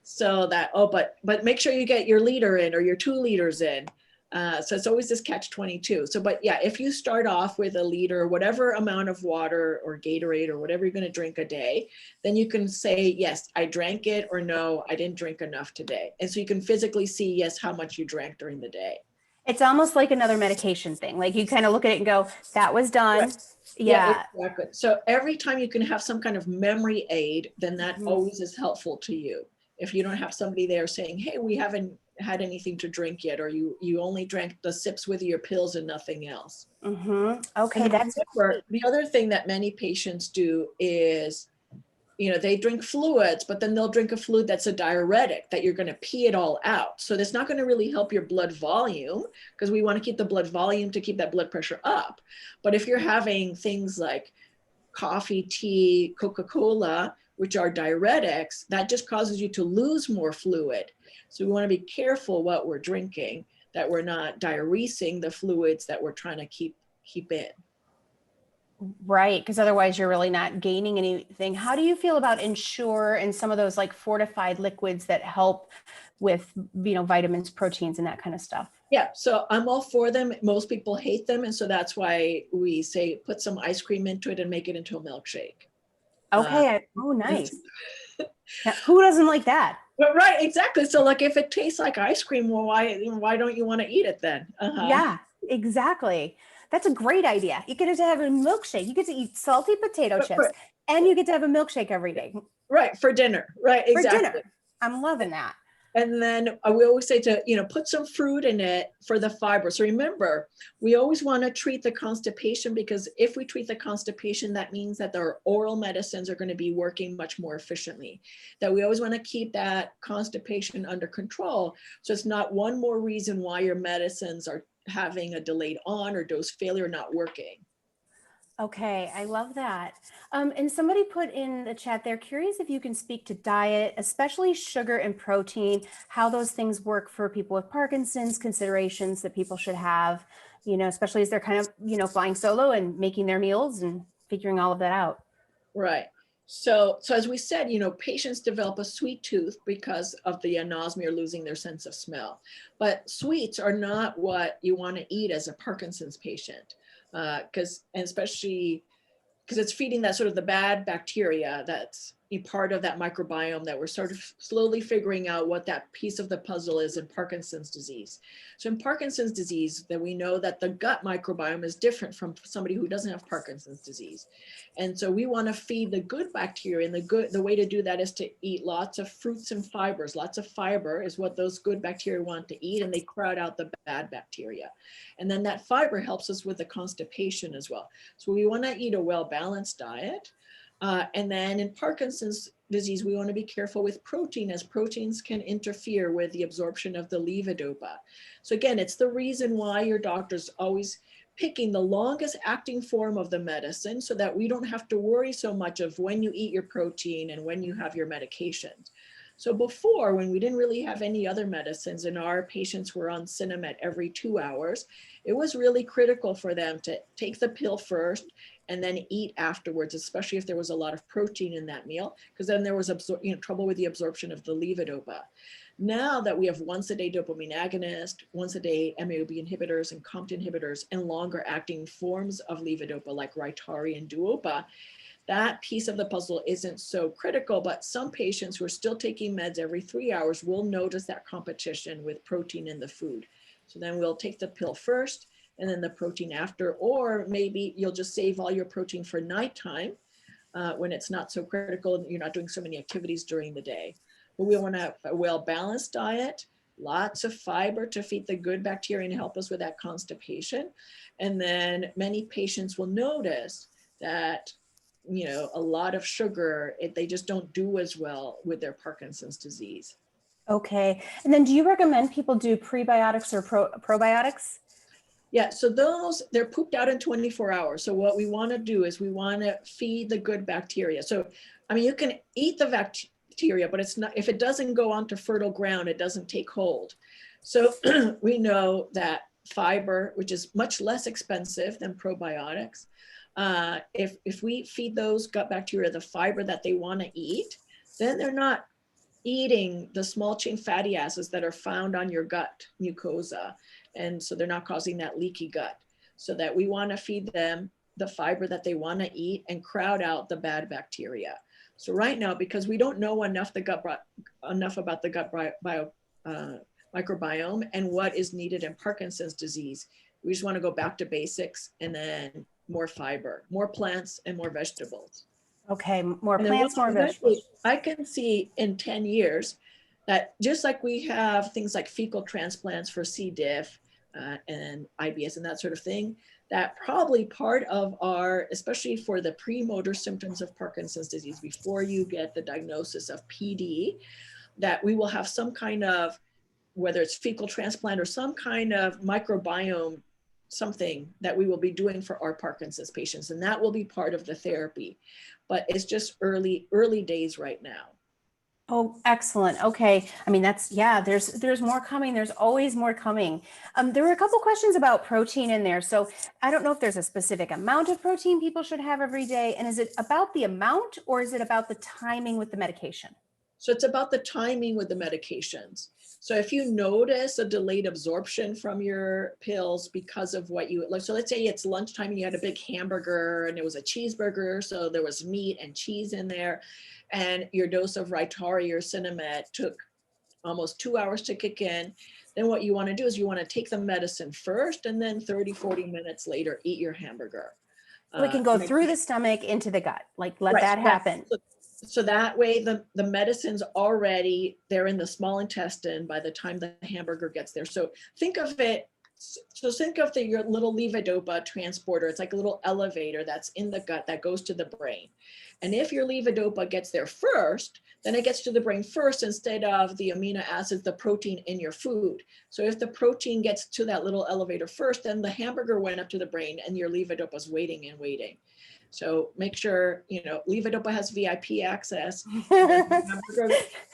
So that, but make sure you get your liter in, or your 2 liters in. So it's always this catch-22. So, but yeah, if you start off with a liter, whatever amount of water or Gatorade or whatever you're going to drink a day, then you can say, yes, I drank it, or no, I didn't drink enough today. And so you can physically see, yes, how much you drank during the day. It's almost like another medication thing. Like you kind of look at it and go, that was done. Right. Yeah, exactly. So every time you can have some kind of memory aid, then that always is helpful to you. If you don't have somebody there saying, hey, we haven't had anything to drink yet, or you only drank the sips with your pills and nothing else. Okay, that's the other thing that many patients do is, they drink fluids, but then they'll drink a fluid that's a diuretic, that you're going to pee it all out. So that's not going to really help your blood volume, because we want to keep the blood volume to keep that blood pressure up. But if you're having things like coffee, tea, Coca-Cola, which are diuretics, that just causes you to lose more fluid. So we want to be careful what we're drinking, that we're not diuresing the fluids that we're trying to keep in. right, because otherwise you're really not gaining anything. How do you feel about Ensure and some of those like fortified liquids that help with, vitamins, proteins, and that kind of stuff? Yeah, so I'm all for them. Most people hate them. And so that's why we say put some ice cream into it and make it into a milkshake. Okay. Oh, nice. Now, who doesn't like that? But right, exactly. So like if it tastes like ice cream, well, why don't you want to eat it then? Yeah, exactly. That's a great idea. You get to have a milkshake. You get to eat salty potato chips, And you get to have a milkshake every day Right, for dinner, right, for exactly. dinner. I'm loving that. And then we always say to, put some fruit in it for the fiber. So remember, we always want to treat the constipation, because if we treat the constipation, that means that our oral medicines are going to be working much more efficiently. That we always want to keep that constipation under control. So it's not one more reason why your medicines are having a delayed on or dose failure, not working. Okay, I love that. And somebody put in the chat, they're curious if you can speak to diet, especially sugar and protein, how those things work for people with Parkinson's, considerations that people should have, especially as they're kind of, flying solo and making their meals and figuring all of that out. Right. So as we said, patients develop a sweet tooth because of the anosmia or losing their sense of smell. But sweets are not what you want to eat as a Parkinson's patient, especially because it's feeding that sort of the bad bacteria that's a part of that microbiome that we're sort of slowly figuring out what that piece of the puzzle is in Parkinson's disease. So in Parkinson's disease, that we know that the gut microbiome is different from somebody who doesn't have Parkinson's disease. And so we want to feed the good bacteria, and the way to do that is to eat lots of fruits and fibers. Lots of fiber is what those good bacteria want to eat, and they crowd out the bad bacteria. And then that fiber helps us with the constipation as well. So we want to eat a well-balanced diet. And then in Parkinson's disease, we want to be careful with protein, as proteins can interfere with the absorption of the levodopa. So again, it's the reason why your doctor's always picking the longest acting form of the medicine, so that we don't have to worry so much of when you eat your protein and when you have your medications. So before, when we didn't really have any other medicines and our patients were on Sinemet every 2 hours, it was really critical for them to take the pill first and then eat afterwards, especially if there was a lot of protein in that meal, because then there was trouble with the absorption of the levodopa. Now that we have once a day dopamine agonist, once a day MAOB inhibitors and COMT inhibitors, and longer acting forms of levodopa like Rytari and Duopa, that piece of the puzzle isn't so critical. But some patients who are still taking meds every 3 hours will notice that competition with protein in the food. So then we'll take the pill first and then the protein after, or maybe you'll just save all your protein for nighttime when it's not so critical and you're not doing so many activities during the day. But we want to have a well-balanced diet, lots of fiber to feed the good bacteria and help us with that constipation. And then many patients will notice that a lot of sugar, they just don't do as well with their Parkinson's disease. Okay. And then do you recommend people do prebiotics or probiotics? Yeah, so they're pooped out in 24 hours. So what we want to do is we want to feed the good bacteria. So, you can eat the bacteria, but it's not, if it doesn't go onto fertile ground, it doesn't take hold. So we know that fiber, which is much less expensive than probiotics, if we feed those gut bacteria the fiber that they want to eat, then they're not eating the small chain fatty acids that are found on your gut mucosa. And so they're not causing that leaky gut. So that we want to feed them the fiber that they want to eat and crowd out the bad bacteria. So right now, because we don't know enough about the gut microbiome and what is needed in Parkinson's disease, we just want to go back to basics, and then more fiber, more plants, and more vegetables. Okay, more plants, more Eventually, vegetables. I can see in 10 years that just like we have things like fecal transplants for C. diff and IBS and that sort of thing, that probably part of our, especially for the premotor symptoms of Parkinson's disease, before you get the diagnosis of PD, that we will have some kind of, whether it's fecal transplant or some kind of microbiome, something that we will be doing for our Parkinson's patients. And that will be part of the therapy, but it's just early days right now. Oh, excellent. Okay. There's more coming. There's always more coming. There were a couple questions about protein in there. So I don't know if there's a specific amount of protein people should have every day. And is it about the amount, or is it about the timing with the medication? So it's about the timing with the medications. So if you notice a delayed absorption from your pills because of what you like, so let's say it's lunchtime and you had a big hamburger and it was a cheeseburger, so there was meat and cheese in there, and your dose of Rytari or Sinemet took almost 2 hours to kick in, then what you want to do is you want to take the medicine first, and then 30, 40 minutes later, eat your hamburger. So it can go like- through the stomach into the gut, like let Right, that happen. So that way the medicine's already, they're in the small intestine by the time the hamburger gets there. So think of it, your little levodopa transporter. It's like a little elevator that's in the gut that goes to the brain. And if your levodopa gets there first, then it gets to the brain first instead of the amino acids, the protein in your food. So if the protein gets to that little elevator first, then the hamburger went up to the brain and your levodopa is waiting and waiting. So make sure, levodopa has VIP access.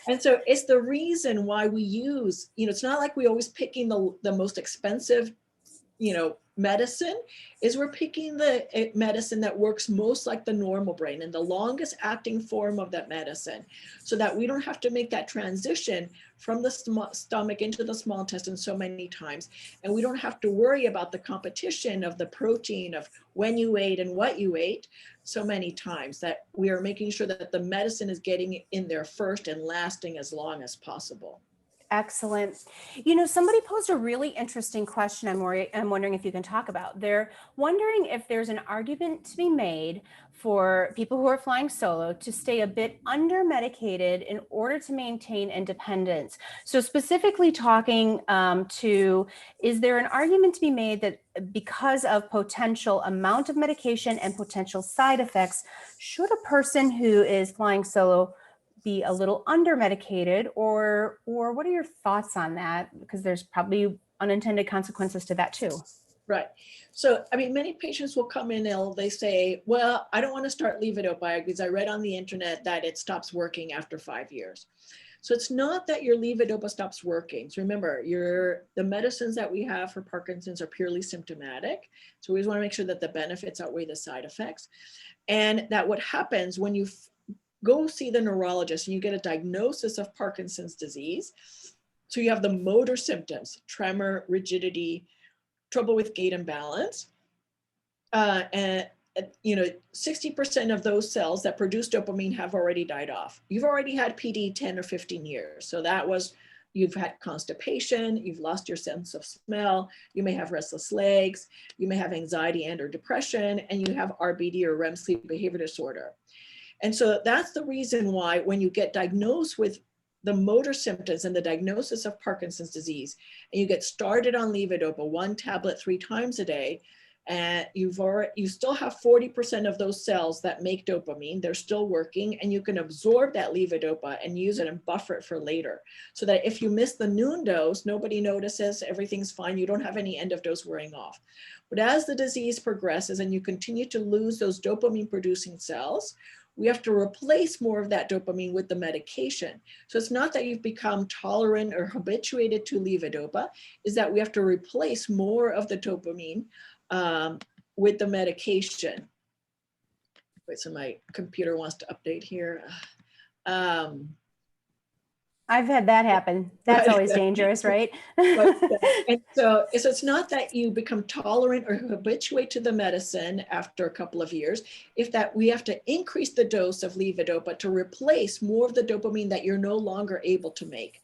And so it's the reason why we use, it's not like we always picking the most expensive, medicine. Is we're picking the medicine that works most like the normal brain and the longest acting form of that medicine, so that we don't have to make that transition from the stomach into the small intestine so many times. And we don't have to worry about the competition of the protein of when you ate and what you ate so many times, that we are making sure that the medicine is getting in there first and lasting as long as possible. Excellent. Somebody posed a really interesting question I'm wondering if you can talk about. They're wondering if there's an argument to be made for people who are flying solo to stay a bit under medicated in order to maintain independence. So specifically talking is there an argument to be made that because of potential amount of medication and potential side effects, should a person who is flying solo be a little under medicated, or what are your thoughts on that? Because there's probably unintended consequences to that too. Right. So, many patients will come in and they say, well, I don't want to start levodopa because I read on the internet that it stops working after 5 years. So it's not that your levodopa stops working. So remember, the medicines that we have for Parkinson's are purely symptomatic. So we always want to make sure that the benefits outweigh the side effects. And that what happens when you go see the neurologist and you get a diagnosis of Parkinson's disease. So you have the motor symptoms, tremor, rigidity, trouble with gait and balance. And 60% of those cells that produce dopamine have already died off. You've already had PD 10 or 15 years. So you've had constipation, you've lost your sense of smell, you may have restless legs, you may have anxiety and or depression, and you have RBD or REM sleep behavior disorder. And so that's the reason why when you get diagnosed with the motor symptoms and the diagnosis of Parkinson's disease, and you get started on levodopa, 1 tablet 3 times a day, and you still have 40% of those cells that make dopamine, they're still working, and you can absorb that levodopa and use it and buffer it for later. So that if you miss the noon dose, nobody notices, everything's fine, you don't have any end of dose wearing off. But as the disease progresses and you continue to lose those dopamine producing cells, we have to replace more of that dopamine with the medication. So it's not that you've become tolerant or habituated to levodopa, is that we have to replace more of the dopamine with the medication. Wait, so my computer wants to update here. I've had that happen. That's always dangerous, right? And so it's not that you become tolerant or habituate to the medicine after a couple of years, if that we have to increase the dose of levodopa to replace more of the dopamine that you're no longer able to make.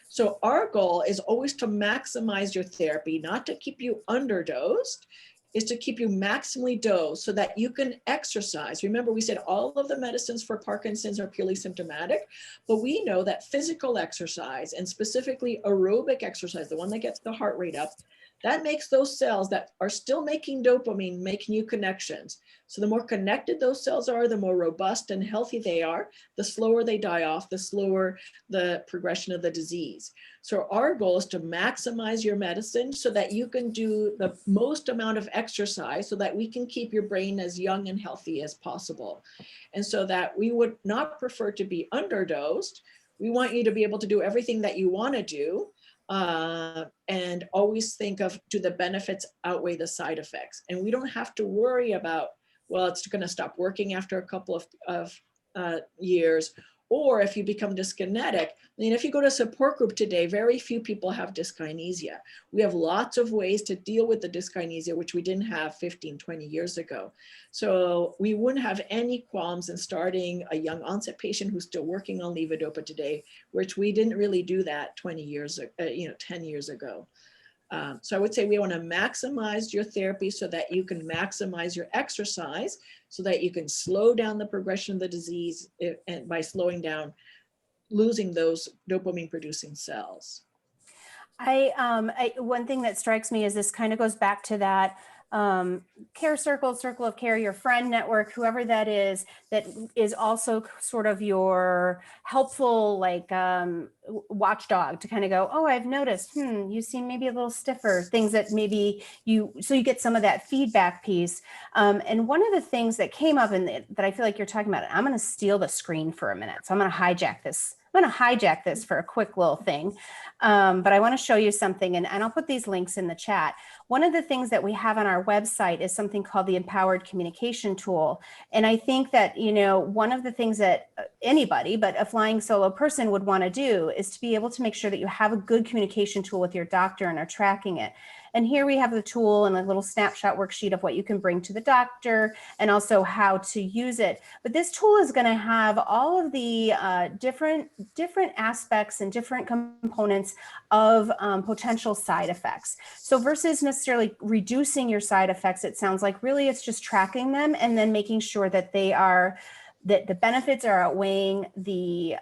So our goal is always to maximize your therapy, not to keep you underdosed, is to keep you maximally dosed so that you can exercise. Remember, we said all of the medicines for Parkinson's are purely symptomatic, but we know that physical exercise, and specifically aerobic exercise, the one that gets the heart rate up, that makes those cells that are still making dopamine make new connections. So the more connected those cells are, the more robust and healthy they are, the slower they die off, the slower the progression of the disease. So our goal is to maximize your medicine so that you can do the most amount of exercise so that we can keep your brain as young and healthy as possible. And so that we would not prefer to be underdosed. We want you to be able to do everything that you want to do. And always think of, do the benefits outweigh the side effects? And we don't have to worry about, well, it's going to stop working after a couple of years, or if you become dyskinetic. I mean, if you go to a support group today, very few people have dyskinesia. We have lots of ways to deal with the dyskinesia, which we didn't have 15, 20 years ago. So we wouldn't have any qualms in starting a young onset patient who's still working on levodopa today, which we didn't really do that 10 years ago. So I would say we want to maximize your therapy so that you can maximize your exercise, so that you can slow down the progression of the disease, and by slowing down, losing those dopamine producing cells. One thing that strikes me is this kind of goes back to that care circle, circle of care, your friend network, whoever that is also sort of your helpful, like watchdog to kind of go, oh, I've noticed, you seem maybe a little stiffer, things that maybe so you get some of that feedback piece. And one of the things that came up that I feel like you're talking about, I'm going to steal the screen for a minute. So I'm going to hijack this for a quick little thing. But I want to show you something, and I'll put these links in the chat. One of the things that we have on our website is something called the Empowered Communication Tool. And I think that, one of the things that anybody, but a flying solo person would want to do is to be able to make sure that you have a good communication tool with your doctor and are tracking it. And here we have the tool and a little snapshot worksheet of what you can bring to the doctor and also how to use it. But this tool is going to have all of the different aspects and different components of potential side effects. So versus necessarily reducing your side effects, it sounds like really it's just tracking them and then making sure that that the benefits are outweighing the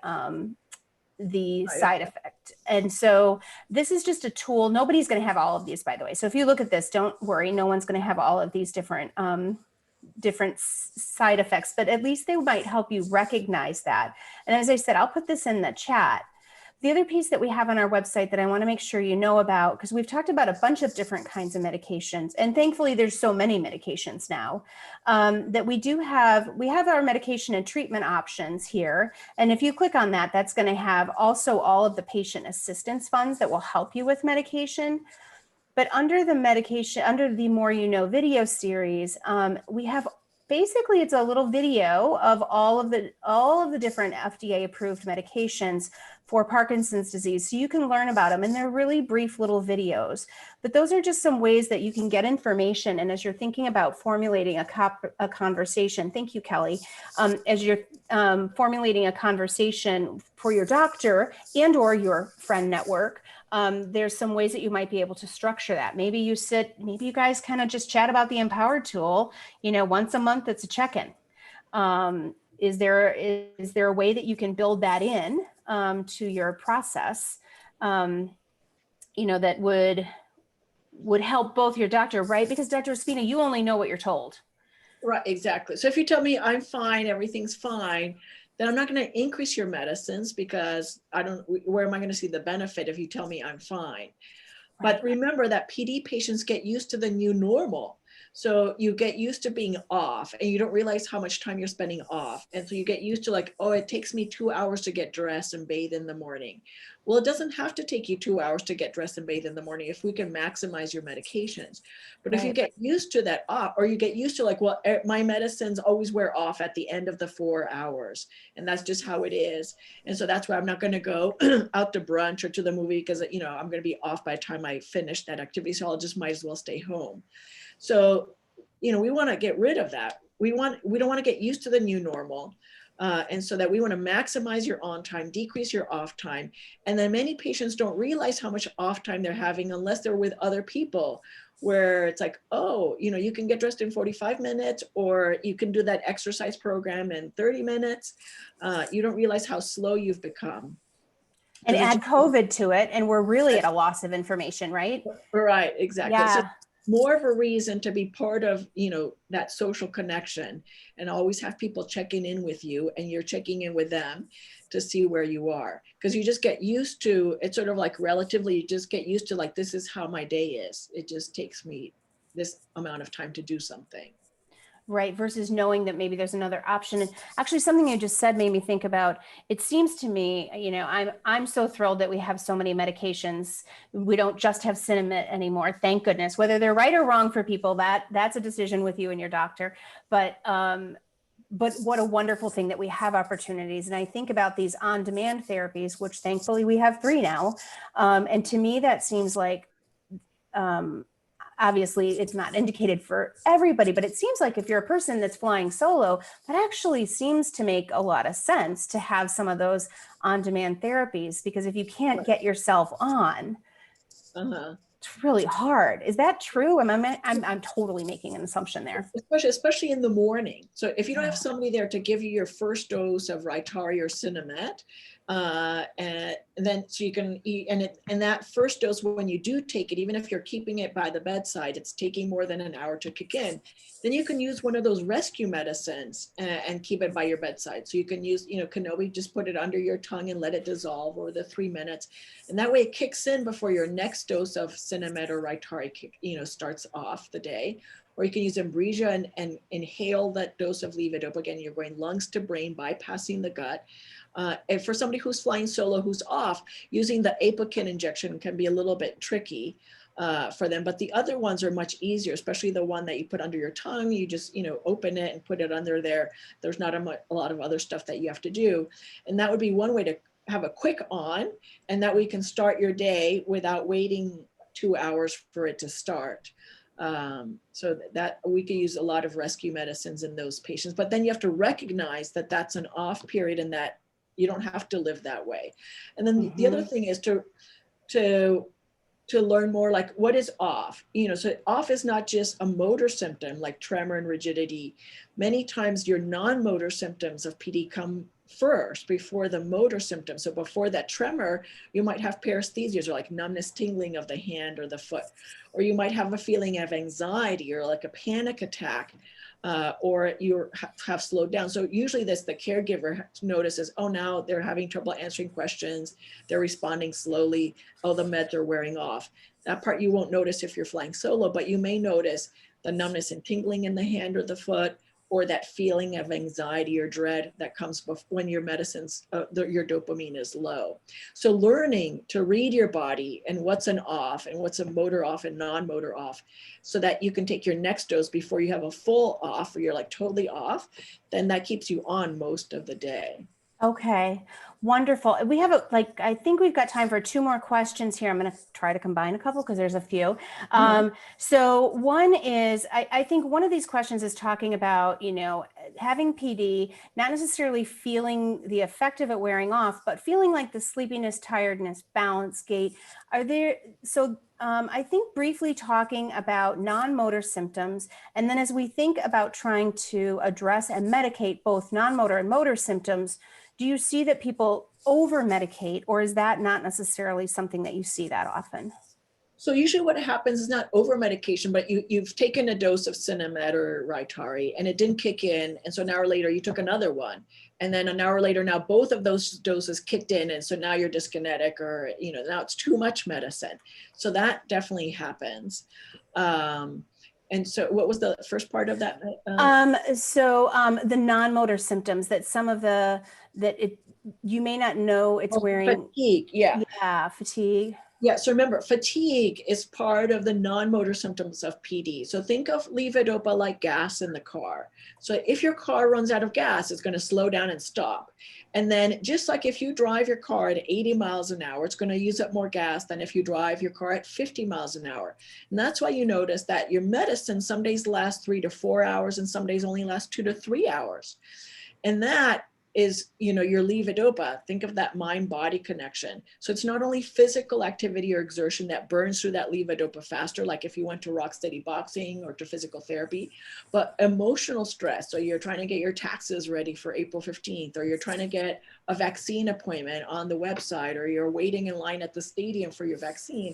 side effect. And so this is just a tool. Nobody's going to have all of these, by the way. So if you look at this, don't worry, no one's going to have all of these different side effects, but at least they might help you recognize that. And as I said, I'll put this in the chat. The other piece that we have on our website that I want to make sure you know about, because we've talked about a bunch of different kinds of medications, and thankfully there's so many medications now, that we have our medication and treatment options here. And if you click on that, that's going to have also all of the patient assistance funds that will help you with medication. But under the medication, under the More You Know video series, we have basically it's a little video of all of the different FDA approved medications for Parkinson's disease. So you can learn about them, and they're really brief little videos. But those are just some ways that you can get information. And as you're thinking about formulating a conversation, thank you, Kelly, as you're formulating a conversation for your doctor and or your friend network, there's some ways that you might be able to structure that. Maybe you guys kind of just chat about the Empowered tool, once a month, it's a check-in. Is there a way that you can build that in to your process, that would help both your doctor, right? Because Dr. Ospina, you only know what you're told. Right, exactly. So if you tell me I'm fine, everything's fine, then I'm not going to increase your medicines because where am I going to see the benefit if you tell me I'm fine? Right. But remember that PD patients get used to the new normal. So you get used to being off and you don't realize how much time you're spending off. And so you get used to like, oh, it takes me 2 hours to get dressed and bathe in the morning. Well, it doesn't have to take you 2 hours to get dressed and bathe in the morning if we can maximize your medications. But if you get used to that off, or you get used to like, well, my medicines always wear off at the end of the 4 hours. And that's just how it is. And so that's why I'm not going to go out to brunch or to the movie because, I'm going to be off by the time I finish that activity. So I'll just might as well stay home. So, we want to get rid of that. We don't want to get used to the new normal. And so that we want to maximize your on time, decrease your off time. And then many patients don't realize how much off time they're having unless they're with other people, where it's like, oh, you can get dressed in 45 minutes, or you can do that exercise program in 30 minutes. You don't realize how slow you've become. And add COVID to it, and we're really at a loss of information, right? Right, exactly. Yeah. So more of a reason to be part of, that social connection and always have people checking in with you and you're checking in with them to see where you are. Because you just get used to, it's sort of like relatively, you just get used to like, this is how my day is. It just takes me this amount of time to do something. Right, versus knowing that maybe there's another option. And actually something you just said made me think about, it seems to me, I'm so thrilled that we have so many medications. We don't just have Cinnamon anymore, thank goodness. Whether they're right or wrong for people, that's a decision with you and your doctor. But what a wonderful thing that we have opportunities. And I think about these on-demand therapies, which thankfully we have 3 now. And to me, that seems like, obviously it's not indicated for everybody, but it seems like if you're a person that's flying solo, that actually seems to make a lot of sense to have some of those on-demand therapies, because if you can't get yourself on, Uh-huh. It's really hard. Is that true? I'm totally making an assumption there. Especially in the morning. So if you don't have somebody there to give you your first dose of Rytari or Cinemet, and then so you can eat, and that first dose, when you do take it, even if you're keeping it by the bedside, it's taking more than an hour to kick in. Then you can use one of those rescue medicines and keep it by your bedside. So you can use, Kenobi, just put it under your tongue and let it dissolve over the 3 minutes. And that way it kicks in before your next dose of Cinemet or Rytari, starts off the day. Or you can use Ambrosia and inhale that dose of levodopa. Again, you're going lungs to brain, bypassing the gut. And for somebody who's flying solo, who's off, using the Apokin injection can be a little bit tricky for them. But the other ones are much easier, especially the one that you put under your tongue. You just, open it and put it under there. There's not a lot of other stuff that you have to do. And that would be one way to have a quick on, and that way you can start your day without waiting 2 hours for it to start. So that we can use a lot of rescue medicines in those patients, but then you have to recognize that that's an off period and that you don't have to live that way. And then the other thing is to learn more, like, what is off? So off is not just a motor symptom like tremor and rigidity. Many times your non-motor symptoms of PD come first before the motor symptoms. So before that tremor, you might have paresthesias, or like numbness, tingling of the hand or the foot, or you might have a feeling of anxiety or like a panic attack, or you have slowed down. So usually the caregiver notices, oh, now they're having trouble answering questions, they're responding slowly, oh, the meds are wearing off. That part you won't notice if you're flying solo, but you may notice the numbness and tingling in the hand or the foot, or that feeling of anxiety or dread that comes when your medicines, your dopamine is low. So learning to read your body and what's an off and what's a motor off and non-motor off, so that you can take your next dose before you have a full off, or you're like totally off, then that keeps you on most of the day. Okay, wonderful. We have I think we've got time for 2 more questions here. I'm going to try to combine a couple because there's a few. So one is, I think one of these questions is talking about, having PD, not necessarily feeling the effect of it wearing off, but feeling like the sleepiness, tiredness, balance, gait. I think briefly talking about non-motor symptoms, and then as we think about trying to address and medicate both non-motor and motor symptoms, do you see that people over-medicate, or is that not necessarily something that you see that often? So usually what happens is not over-medication, but you've taken a dose of Cinemet or Rytari and it didn't kick in. And so an hour later, you took another one. And then an hour later, now both of those doses kicked in. And so now you're dyskinetic, or, now it's too much medicine. So that definitely happens. And so what was the first part of that? The non-motor symptoms, that you may not know it's wearing. Fatigue, yeah. Yeah, fatigue. Yeah, so remember, fatigue is part of the non-motor symptoms of PD. So think of levodopa like gas in the car. So if your car runs out of gas, it's going to slow down and stop. And then just like if you drive your car at 80 miles an hour, it's going to use up more gas than if you drive your car at 50 miles an hour. And that's why you notice that your medicine some days lasts 3 to 4 hours and some days only last 2 to 3 hours. And that is, your levodopa. Think of that mind-body connection. So it's not only physical activity or exertion that burns through that levodopa faster, like if you went to rock steady boxing or to physical therapy, but emotional stress. So you're trying to get your taxes ready for April 15th, or you're trying to get a vaccine appointment on the website, or you're waiting in line at the stadium for your vaccine.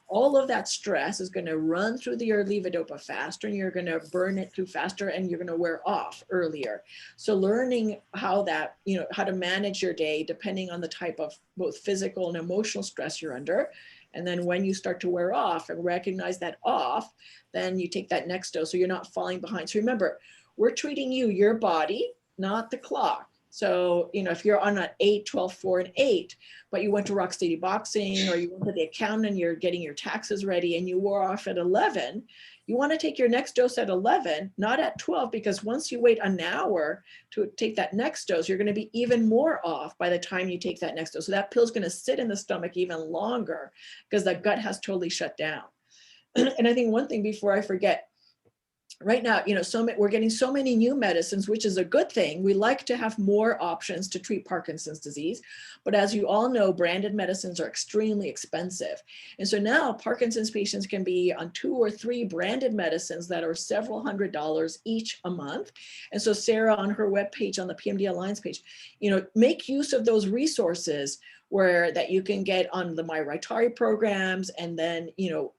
All of that stress is going to run through your levodopa faster, and you're going to burn it through faster, and you're going to wear off earlier. So learning how to manage your day depending on the type of both physical and emotional stress you're under. And then when you start to wear off and recognize that off, then you take that next dose so you're not falling behind. So remember, we're treating your body, not the clock. So, if you're on an 8, 12, 4, and 8, but you went to rock steady boxing, or you went to the accountant and you're getting your taxes ready and you wore off at 11, you want to take your next dose at 11, not at 12, because once you wait an hour to take that next dose, you're going to be even more off by the time you take that next dose. So that pill's going to sit in the stomach even longer because the gut has totally shut down. And I think one thing before I forget, right now, we're getting so many new medicines, which is a good thing. We like to have more options to treat Parkinson's disease. But as you all know, branded medicines are extremely expensive. And so now Parkinson's patients can be on 2 or 3 branded medicines that are several $100s each a month. And so Sarah, on her webpage, on the PMD Alliance page, make use of those resources where that you can get on the My Rytari programs, and then,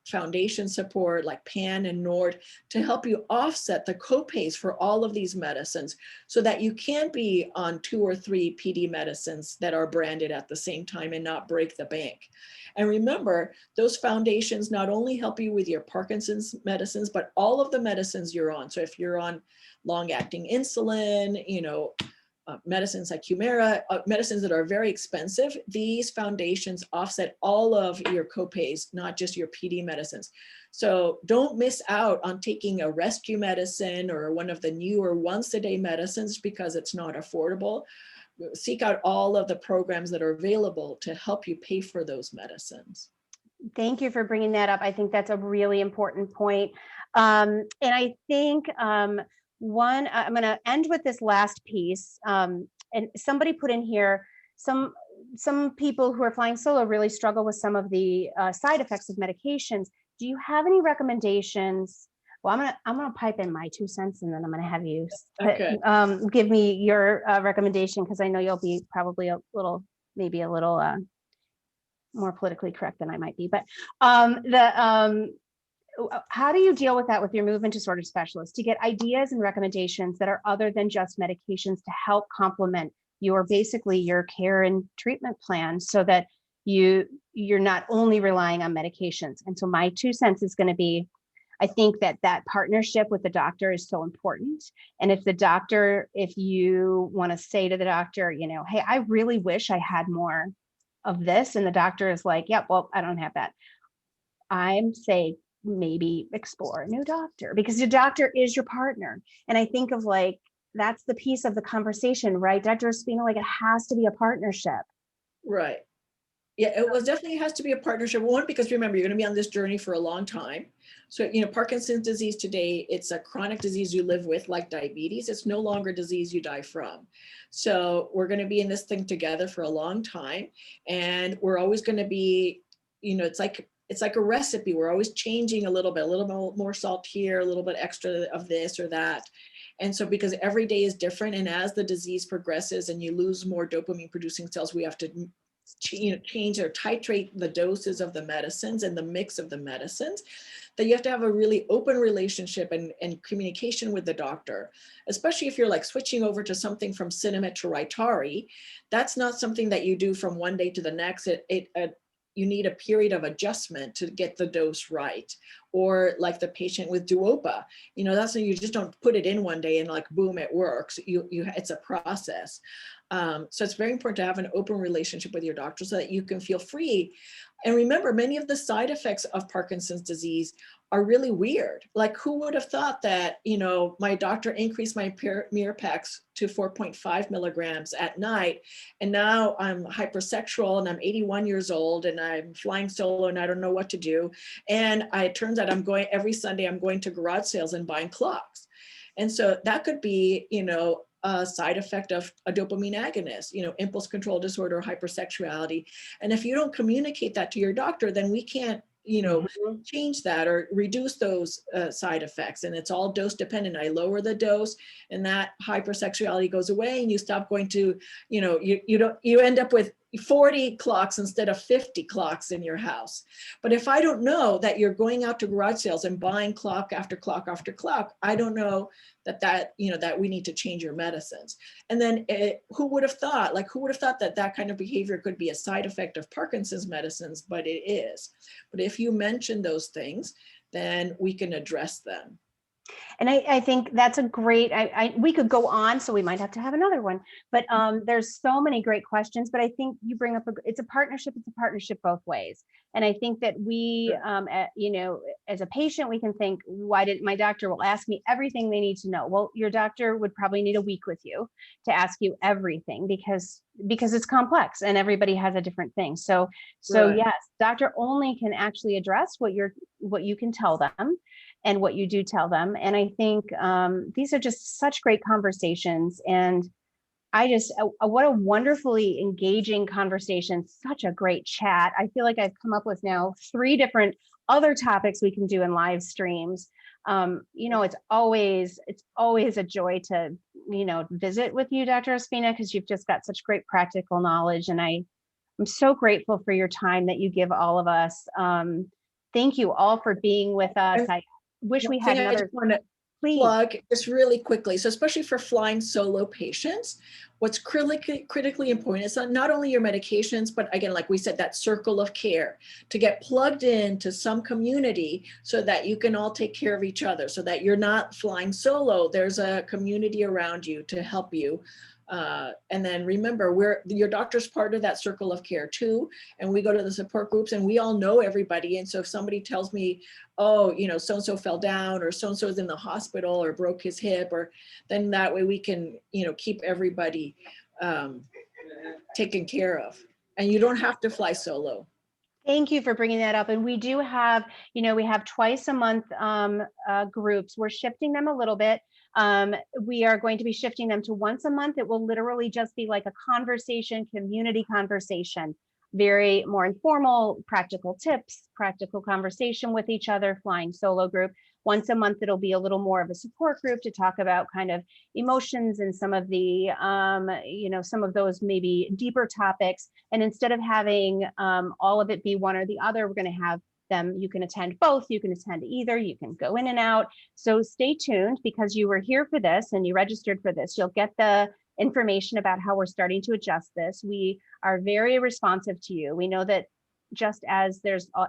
foundation support like PAN and NORD to help you offset the copays for all of these medicines so that you can be on 2 or 3 PD medicines that are branded at the same time and not break the bank. And remember, those foundations not only help you with your Parkinson's medicines, but all of the medicines you're on. So if you're on long-acting insulin, medicines like Humira, medicines that are very expensive, these foundations offset all of your copays, not just your PD medicines. So don't miss out on taking a rescue medicine or one of the newer once-a-day medicines because it's not affordable. Seek out all of the programs that are available to help you pay for those medicines. Thank you for bringing that up. I think that's a really important point. And I think I'm going to end with this last piece. And somebody put in here, some people who are flying solo really struggle with some of the side effects of medications. Do you have any recommendations? Well, I'm gonna pipe in my 2 cents, and then I'm gonna have you give me your recommendation, because I know you'll be probably maybe a little more politically correct than I might be. But how do you deal with that with your movement disorder specialist to get ideas and recommendations that are other than just medications to help complement your care and treatment plan, so that you're not only relying on medications? And so my 2 cents is going to be, I think that partnership with the doctor is so important. And if you want to say to the doctor, hey, I really wish I had more of this, and the doctor is like, yeah, well, I don't have that, I'm saying maybe explore a new doctor, because your doctor is your partner. And I think of that's the piece of the conversation, right, Dr. Ospina? It has to be a partnership. Right. Yeah, it definitely has to be a partnership. One, because remember, you're going to be on this journey for a long time. So, Parkinson's disease today, it's a chronic disease you live with, like diabetes. It's no longer a disease you die from. So we're going to be in this thing together for a long time. And we're always going to be, it's like a recipe. We're always changing a little bit more salt here, a little bit extra of this or that. And so because every day is different, and as the disease progresses and you lose more dopamine producing cells, we have to change or titrate the doses of the medicines and the mix of the medicines, that you have to have a really open relationship and communication with the doctor, especially if you're switching over to something from Cinnamon to Rytari. That's not something that you do from one day to the next. You need a period of adjustment to get the dose right. Or like the patient with Duopa, that's when you just don't put it in one day and boom, it works. It's a process. So it's very important to have an open relationship with your doctor so that you can feel free. And remember, many of the side effects of Parkinson's disease are really weird. Who would have thought that, my doctor increased my Mirapex to 4.5 milligrams at night, and now I'm hypersexual and I'm 81 years old and I'm flying solo and I don't know what to do. And it turns out every Sunday I'm going to garage sales and buying clocks. And so that could be, a side effect of a dopamine agonist, impulse control disorder, hypersexuality. And if you don't communicate that to your doctor, then we can't, change that or reduce those side effects. And it's all dose dependent. I lower the dose and that hypersexuality goes away, and you stop going to, you end up with 40 clocks instead of 50 clocks in your house. But if I don't know that you're going out to garage sales and buying clock after clock after clock, I don't know that we need to change your medicines. And then who would have thought that kind of behavior could be a side effect of Parkinson's medicines? But it is. But if you mention those things, then we can address them. And I think that's a great, we could go on, so we might have to have another one, but there's so many great questions. But I think you bring up, it's a partnership both ways. And I think that we, as a patient, we can think, why didn't my doctor will ask me everything they need to know? Well, your doctor would probably need a week with you to ask you everything, because it's complex and everybody has a different thing. So right. Yes, doctor only can actually address what you can tell them. and what you do tell them. And I think these are just such great conversations. And what a wonderfully engaging conversation, such a great chat. I feel like I've come up with now 3 different other topics we can do in live streams. It's always a joy to, visit with you, Dr. Ospina, because you've just got such great practical knowledge. And I'm so grateful for your time that you give all of us. Thank you all for being with us. I wish we had another. Please. Plug just really quickly. So especially for flying solo patients, what's critically important is not only your medications, but again, like we said, that circle of care to get plugged into some community so that you can all take care of each other, so that you're not flying solo. There's a community around you to help you. And then remember, your doctor's part of that circle of care too. And we go to the support groups and we all know everybody. And so if somebody tells me, oh, so-and-so fell down, or so-and-so is in the hospital or broke his hip, or then that way we can, keep everybody taken care of. And you don't have to fly solo. Thank you for bringing that up. And we do have, we have twice a month groups. We're shifting them a little bit. We are going to be shifting them to once a month. It will literally just be like a conversation, community conversation, very more informal, practical tips, practical conversation with each other, flying solo group. Once a month, it'll be a little more of a support group to talk about kind of emotions and some of the, some of those maybe deeper topics. And instead of having all of it be one or the other, we're going to have them, you can attend both, you can attend either, you can go in and out. So stay tuned, because you were here for this and you registered for this. You'll get the information about how we're starting to adjust this. We are very responsive to you. We know that just as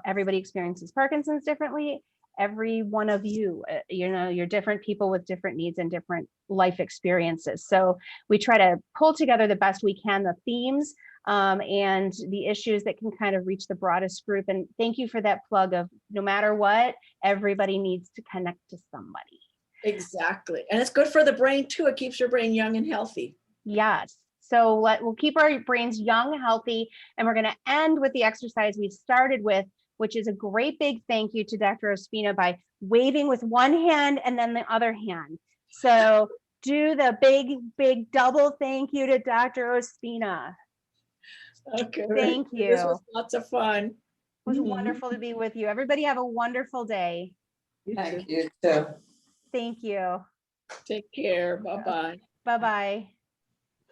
everybody experiences Parkinson's differently, every one of you, you're different people with different needs and different life experiences. So we try to pull together the best we can, the themes and the issues that can kind of reach the broadest group. And thank you for that plug of, no matter what, everybody needs to connect to somebody. Exactly. And it's good for the brain too. It keeps your brain young and healthy. Yes. So we'll keep our brains young, healthy, and we're going to end with the exercise we started with, which is a great big thank you to Dr. Ospina by waving with one hand and then the other hand. So do the big double thank you to Dr. Ospina. Okay. Thank you. This was lots of fun. It was wonderful to be with you. Everybody have a wonderful day. Thank you too. Thank you. Take care. Bye-bye. Bye-bye.